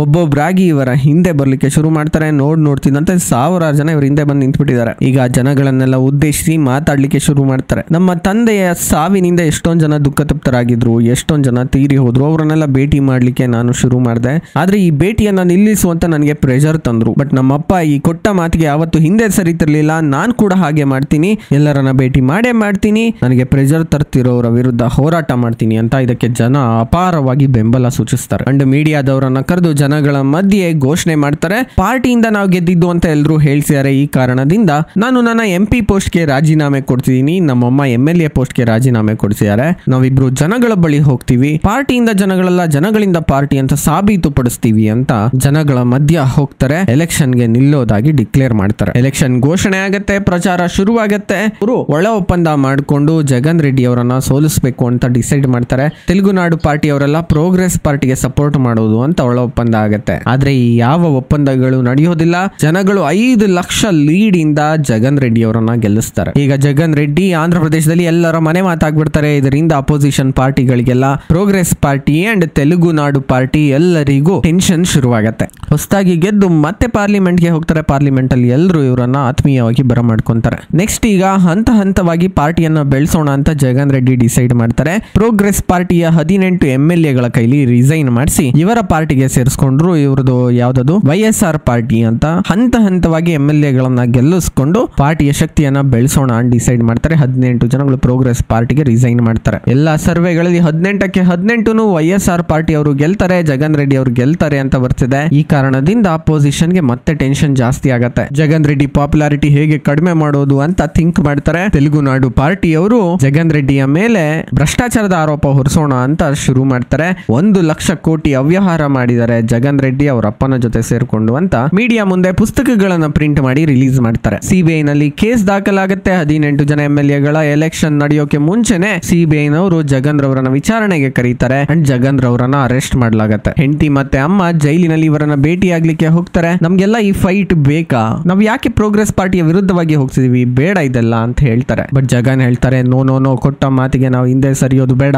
ಒಬ್ಬೊಬ್ಬರಾಗಿ ಇವರ ಹಿಂದೆ ಬರ್ಲಿಕ್ಕೆ ಶುರು ಮಾಡ್ತಾರೆ. ನೋಡ್ತಿದ್ದಂತೆ ಸಾವಿರಾರು ಜನ ಇವ್ರ ಹಿಂದೆ ಬಂದು ನಿಂತ್ಬಿಟ್ಟಿದ್ದಾರೆ. ಈಗ ಜನಗಳನ್ನೆಲ್ಲ ಉದ್ದೇಶಿಸಿ ಮಾತಾಡ್ಲಿಕ್ಕೆ ಶುರು ಮಾಡ್ತಾರೆ. ನಮ್ಮ ತಂದೆಯ ಸಾವಿನಿಂದ ಎಷ್ಟೊಂದ್ ಜನ ದುಃಖ ತಪ್ತರಾಗಿದ್ರು, ಎಷ್ಟೊಂದ್ ಜನ ತೀರಿ ಹೋದ್ರು, ಅವರನ್ನೆಲ್ಲ ಭೇಟಿ ಮಾಡ್ಲಿಕ್ಕೆ ನಾನು ಶುರು ಮಾಡಿದೆ. ಆದ್ರೆ ಈ ಭೇಟಿಯನ್ನ ನಿಲ್ಲಿಸುವಂತ ನನಗೆ ಪ್ರೆಷರ್ ತಂದ್ರು. ಬಟ್ ನಮ್ಮಪ್ಪ ಈ ಕೊಟ್ಟ ಮಾತಿಗೆ ಯಾವತ್ತು ಹಿಂದೆ ಸರಿತಿರ್ಲಿಲ್ಲ. ನಾನ್ ಕೂಡ ಹಾಗೆ ಮಾಡ್ತೀನಿ, ಎಲ್ಲರನ್ನ ಭೇಟಿ ಮಾಡೇ ಮಾಡ್ತೀನಿ, ನನಗೆ ಪ್ರೆಷರ್ ತರ್ತಿರೋರ ವಿರುದ್ಧ ಹೋರಾಟ ಮಾಡ್ತೀನಿ ಅಂತ ಇದಕ್ಕೆ ಜನ ಅಪಾರವಾಗಿ ಬೆಂಬಲ ಸೂಚಿಸ್ತಾರೆ. ಅಂಡ್ ಮೀಡಿಯಾದವರನ್ನ ಕರೆದು ಜನಗಳ ಮಧ್ಯೆ ಘೋಷಣೆ ಮಾಡ್ತಾರೆ, ಪಾರ್ಟಿಯಿಂದ ನಾವು ಗೆದ್ದಿದ್ದು ಅಂತ ಎಲ್ಲರೂ ಹೇಳ್ಸಿದ್ದಾರೆ. ಈ ಕಾರಣದಿಂದ ನಾನು ನನ್ನ MP ಪೋಸ್ಟ್ಗೆ ರಾಜೀನಾಮೆ ಕೊಡ್ತಿದ್ದೀನಿ, ನಮ್ಮಮ್ಮ MLA ಪೋಸ್ಟ್ಗೆ ರಾಜೀನಾಮೆ ಕೊಡ್ತಿದ್ದಾರೆ. ನಾವಿಬ್ರು ಜನಗಳ ಬಳಿ ಹೋಗ್ತೀವಿ, ಪಾರ್ಟಿಯಿಂದ ಜನಗಳಲ್ಲ ಜನಗಳಿಂದ ಪಾರ್ಟಿ ಅಂತ ಸಾಬೀತು ಪಡಿಸ್ತೀವಿ ಅಂತ ಜನಗಳ ಮಧ್ಯ ಹೋಗ್ತಾರೆ. ಎಲೆಕ್ಷನ್ಗೆ ನಿಲ್ಲೋದಾಗಿ ಡಿಕ್ಲೇರ್ ಮಾಡ್ತಾರೆ. ಎಲೆಕ್ಷನ್ ಘೋಷಣೆ ಆಗತ್ತೆ, ಪ್ರಚಾರ ಶುರುವಾಗತ್ತೆ. ಅವರು ಒಳ ಒಪ್ಪಂದ ಮಾಡಿಕೊಂಡು ಜಗನ್ ರೆಡ್ಡಿ ಅವರನ್ನ ಸೋಲಿಸಬೇಕು ಅಂತ ಡಿಸೈಡ್ ಮಾಡ್ತಾರೆ. ತೆಲುಗುನಾಡು ಪಾರ್ಟಿ ಅವರೆಲ್ಲ ಪ್ರೋಗ್ರೆಸ್ ಪಾರ್ಟಿಗೆ ಸಪೋರ್ಟ್ ಮಾಡೋದು ಅಂತ ಒಳ ಒಪ್ಪಂದ ಆಗತ್ತೆ. ಆದ್ರೆ ಈ ಯಾವ ಒಪ್ಪಂದಗಳು ನಡೆಯೋದಿಲ್ಲ. ಜನಗಳು 5 ಲಕ್ಷ ಲೀಡ್ ಇಂದ ಜಗನ್ ರೆಡ್ಡಿ ಅವರನ್ನ ಗೆಲ್ಲಿಸ್ತಾರೆ. ಈಗ ಜಗನ್ ರೆಡ್ಡಿ ಆಂಧ್ರ ಪ್ರದೇಶದಲ್ಲಿ ಎಲ್ಲರ ಮನೆ ಮಾತಾಗ್ಬಿಡ್ತಾರೆ. ಇದರಿಂದ ಅಪೋಸಿಷನ್ ಪಾರ್ಟಿಗಳಿಗೆಲ್ಲ, progress party and Telugu Nadu party ಎಲ್ಲರಿಗೂ ಟೆನ್ಷನ್ ಶುರುವಾಗತ್ತೆ. ಹೊಸದಾಗಿ ಗೆದ್ದು ಮತ್ತೆ ಪಾರ್ಲಿಮೆಂಟ್ ಗೆ ಹೋಗ್ತಾರೆ. ಪಾರ್ಲಿಮೆಂಟ್ ಅಲ್ಲಿ ಎಲ್ಲರೂ ಇವರನ್ನ ಆತ್ಮೀಯವಾಗಿ ಬರಮಾಡ್ಕೊಂತಾರೆ. ನೆಕ್ಸ್ಟ್ ಈಗ ಹಂತ ಹಂತವಾಗಿ ಪಾರ್ಟಿಯನ್ನ ಬೆಳೆಸೋಣ ಅಂತ ಜಗನ್ ರೆಡ್ಡಿ ಡಿಸೈಡ್ ಮಾಡ್ತಾರೆ. ಪ್ರೋಗ್ರೆಸ್ ಪಾರ್ಟಿಯ 18 MLAಗಳ ಕೈಲಿ ರಿಸೈನ್ ಮಾಡಿಸಿ ಇವರ ಪಾರ್ಟಿಗೆ ಸೇರಿಸ್ಕೊಂಡ್ರು. ಇವ್ರದ್ದು ಯಾವ್ದದು YSR ಪಾರ್ಟಿ ಅಂತ ಹಂತ ಹಂತವಾಗಿ MLAಗಳನ್ನ ಗೆಲ್ಲಿಸ್ಕೊಂಡು ಪಾರ್ಟಿಯ ಶಕ್ತಿಯನ್ನ ಬೆಳೆಸೋಣ ಅಂತ ಡಿಸೈಡ್ ಮಾಡ್ತಾರೆ. 18 ಜನಗಳು ಪ್ರೋಗ್ರೆಸ್ ಪಾರ್ಟಿಗೆ ರಿಸೈನ್ ಮಾಡ್ತಾರೆ. ಎಲ್ಲಾ ಸರ್ವೆಗಳಲ್ಲಿ 18ಕ್ಕೆ 18 YSR ಪಾರ್ಟಿ ಅವರು ಗೆಲ್ತಾರೆ, ಜಗನ್ ರೆಡ್ಡಿ ಅವರು ಗೆಲ್ತಾರೆ ಅಂತ ಬರ್ತಿದೆ. ಈ ಕಾರಣದಿಂದ ಅಪೋಸಿಷನ್ ಗೆ ಮತ್ತೆ ಟೆನ್ಷನ್ ಜಾಸ್ತಿ ಆಗತ್ತೆ. ಜಗನ್ ರೆಡ್ಡಿ ಪಾಪ್ಯುಲಾರಿಟಿ ಹೇಗೆ ಕಡಿಮೆ ಮಾಡೋದು ಅಂತ ಥಿಂಕ್ ಮಾಡ್ತಾರೆ. ತೆಲುಗುನಾಡು ಪಾರ್ಟಿ ಅವರು ಜಗನ್ ರೆಡ್ಡಿಯ ಮೇಲೆ ಭ್ರಷ್ಟಾಚಾರದ ಆರೋಪ ಹೊರಿಸೋಣ ಅಂತ ಶುರು ಮಾಡ್ತಾರೆ. 1 ಲಕ್ಷ ಕೋಟಿ ಅವ್ಯವಹಾರ ಮಾಡಿದ್ದಾರೆ ಜಗನ್ ರೆಡ್ಡಿ ಅವರ ಅಪ್ಪನ ಜೊತೆ ಸೇರ್ಕೊಂಡು ಅಂತ ಮೀಡಿಯಾ ಮುಂದೆ ಪುಸ್ತಕಗಳನ್ನ ಪ್ರಿಂಟ್ ಮಾಡಿ ರಿಲೀಸ್ ಮಾಡ್ತಾರೆ. CBI ನಲ್ಲಿ ಕೇಸ್ ದಾಖಲಾಗುತ್ತೆ. 18 ಜನ MLAಗಳ ಎಲೆಕ್ಷನ್ ನಡೆಯೋಕೆ ಮುಂಚೆನೆ CBI ನವರು ಜಗನ್ ರವರನ್ನ ವಿಚಾರಣೆಗೆ ಕರೀತಾರೆ ಅಂಡ್ ಜಗನ್ ರವರನ್ನ ಅರೆಸ್ಟ್ ಮಾಡಲಾಗತ್ತೆ. ಹೆಂಡತಿ ಮತ್ತೆ ಅಮ್ಮ ಜೈಲಿನಲ್ಲಿ ಇವರನ್ನ ಭೇಟಿ ಆಗ್ಲಿಕ್ಕೆ ಹೋಗ್ತಾರೆ. ನಮ್ಗೆಲ್ಲ ಈ ಫೈಟ್ ಬೇಕಾ, ನಾವ್ ಯಾಕೆ ಪ್ರೋಗ್ರೆಸ್ ಪಾರ್ಟಿಯ ವಿರುದ್ಧವಾಗಿ ಹೋಗ್ತಿದೀವಿ, ಬೇಡ ಇದೆಲ್ಲ ಅಂತ ಹೇಳ್ತಾರೆ. ಬಟ್ ಜಗನ್ ಹೇಳ್ತಾರೆ, ನೋ ಕೊಟ್ಟ ಮಾತಿಗೆ ನಾವು ಹಿಂದೆ ಸರಿಯೋದು ಬೇಡ.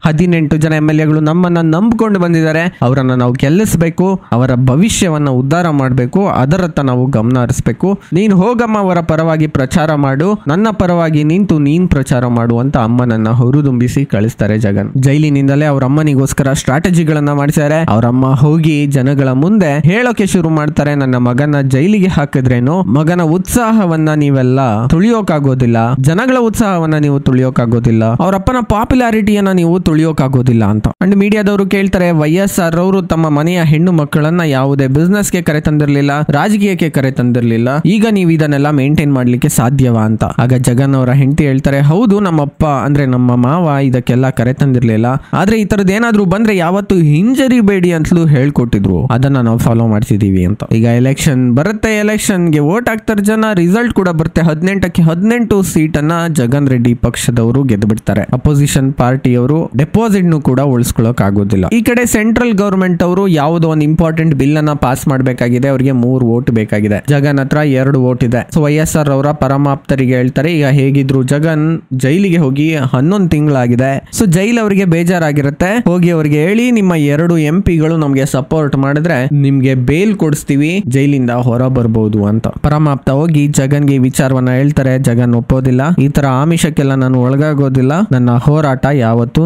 18 ಜನ MLAಗಳು ನಮ್ಮನ್ನ ನಂಬಿಕೊಂಡು ಬಂದಿದ್ದಾರೆ, ಅವರನ್ನ ನಾವು ಗೆಲ್ಲಿಸಬೇಕು, ಅವರ ಭವಿಷ್ಯವನ್ನ ಉದ್ಧಾರ ಮಾಡಬೇಕು, ಅದರತ್ತ ನಾವು ಗಮನ ಹರಿಸಬೇಕು. ನೀನ್ ಹೋಗಮ್ಮ ಅವರ ಪರವಾಗಿ ಪ್ರಚಾರ ಮಾಡು, ನನ್ನ ಪರವಾಗಿ ನಿಂತು ನೀನ್ ಪ್ರಚಾರ ಮಾಡು ಅಂತ ಅಮ್ಮನನ್ನ ಹುರಿದುಂಬಿಸಿ ಕಳಿಸ್ತಾರೆ ಜಗನ್. ಜೈಲಿನಿಂದಲೇ ಅವ್ರ ಅಮ್ಮನಿಗೋಸ್ಕರ ಸ್ಟ್ರಾಟಜಿಗಳನ್ನ ಮಾಡಿಸ್ತಾರೆ. ಅವರಮ್ಮ ಹೋಗಿ ಜನಗಳ ಮುಂದೆ ಹೇಳೋಕೆ ಶುರು ಮಾಡ್ತಾರೆ, ನನ್ನ ಮಗನ ಜೈಲಿಗೆ ಹಾಕಿದ್ರೇನು ಮಗನ ಉತ್ಸಾಹವನ್ನ ನೀವೆಲ್ಲ ತುಳಿಯೋಕಾಗೋದಿಲ್ಲ, ಜನಗಳ ಉತ್ಸಾಹವನ್ನ ನೀವು ತುಳಿಯೋಕಾಗೋದಿಲ್ಲ, ಅವರಪ್ಪನ ಪಾಪ್ಯುಲಾರಿಟಿಯನ್ನ ನೀವು ತುಳಿಯೋಕಾಗೋದಿಲ್ಲ ಅಂತ. ಅಂಡ್ ಮೀಡಿಯಾದವರು ಕೇಳ್ತಾರೆ, YSR ಅವರು ತಮ್ಮ ಮನೆಯ ಹೆಣ್ಣು ಮಕ್ಕಳನ್ನ ಯಾವುದೇ ಬಿಸ್ನೆಸ್ ಗೆ ಕರೆ ತಂದಿರ್ಲಿಲ್ಲ, ರಾಜಕೀಯಕ್ಕೆ ಕರೆ ತಂದಿರ್ಲಿಲ್ಲ, ಈಗ ನೀವು ಇದನ್ನೆಲ್ಲ ಮೇಂಟೈನ್ ಮಾಡ್ಲಿಕ್ಕೆ ಸಾಧ್ಯವಾ ಅಂತ. ಆಗ ಜಗನ್ ಅವರ ಹೆಂಡತಿ ಹೇಳ್ತಾರೆ, ಹೌದು ನಮ್ಮಪ್ಪ ಅಂದ್ರೆ ನಮ್ಮ ಮಾವ ಇದಕ್ಕೆಲ್ಲ ಕರೆ ತಂದಿರ್ಲಿಲ್ಲ, ಆದ್ರೆ ಈ ತರದ್ ಏನಾದ್ರು ಬಂದ್ರೆ ಯಾವತ್ತು ಹಿಂಜರಿಬೇಡಿ ಅಂತಲೂ ಹೇಳ್ಕೊಟ್ಟಿದ್ರು, ಅದನ್ನ ನಾವು ಫಾಲೋ ಮಾಡ್ತಿದೀವಿ ಅಂತ. ಈಗ ಎಲೆಕ್ಷನ್ ಬರುತ್ತೆ, ಎಲೆಕ್ಷನ್ಗೆ ವೋಟ್ ಹಾಕ್ತಾರೆ ಜನ, ರಿಸಲ್ಟ್ ಕೂಡ ಬರುತ್ತೆ. 18ಕ್ಕೆ 18 ಸೀಟನ್ನ ಜಗನ್ ರೆಡ್ಡಿ ಪಕ್ಷದವರು ಗೆದ್ದು ಬಿಡ್ತಾರೆ. ಅಪೋಸಿಷನ್ ಪಾರ್ಟಿಯವರು ಡೆಪಾಸಿಟ್ ಕೂಡ ಉಳಿಸ್ಕೊಳ್ಳೋಕ್ ಆಗೋದಿಲ್ಲ. ಈ ಕಡೆ ಸೆಂಟ್ರಲ್ ಗವರ್ಮೆಂಟ್ ಅವರು ಯಾವುದೋ ಒಂದು ಇಂಪಾರ್ಟೆಂಟ್ ಬಿಲ್ ಅನ್ನ ಪಾಸ್ ಮಾಡಬೇಕಾಗಿದೆ, ಅವರಿಗೆ 3 ವೋಟ್ ಬೇಕಾಗಿದೆ. ಜಗನ್ ಹತ್ರ 2 ವೋಟ್ ಇದೆ. ಸೊ YSR ಅವರ ಪರಮಾಪ್ತರಿಗೆ ಹೇಳ್ತಾರೆ, ಈಗ ಹೇಗಿದ್ರು ಜಗನ್ ಜೈಲಿಗೆ ಹೋಗಿ 11 ತಿಂಗಳಾಗಿದೆ, ಸೊ ಜೈಲ್ ಅವರಿಗೆ ಬೇಜಾರಾಗಿರುತ್ತೆ, ಹೋಗಿ ಅವರಿಗೆ ಹೇಳಿ ನಿಮ್ಮ 2 MPಗಳು ನಮ್ಗೆ ಸಪೋರ್ಟ್ ಮಾಡಿದ್ರೆ ನಿಮ್ಗೆ ಬೇಲ್ ಕೊಡಿಸ್ತೀವಿ, ಜೈಲಿಂದ ಹೊರ ಬರ್ಬೋದು ಅಂತ. ಪರಮಾಪ್ತ ಹೋಗಿ ಜಗನ್ಗೆ ಈ ವಿಚಾರವನ್ನ ಹೇಳ್ತಾರೆ. ಜಗನ್ ಒಪ್ಪೋದಿಲ್ಲ, ಈ ತರ ಆಮಿಷಕ್ಕೆಲ್ಲ ನಾನು ಒಳಗಾಗೋದಿಲ್ಲ, ನನ್ನ ಹೋರಾಟ ಯಾವತ್ತೂ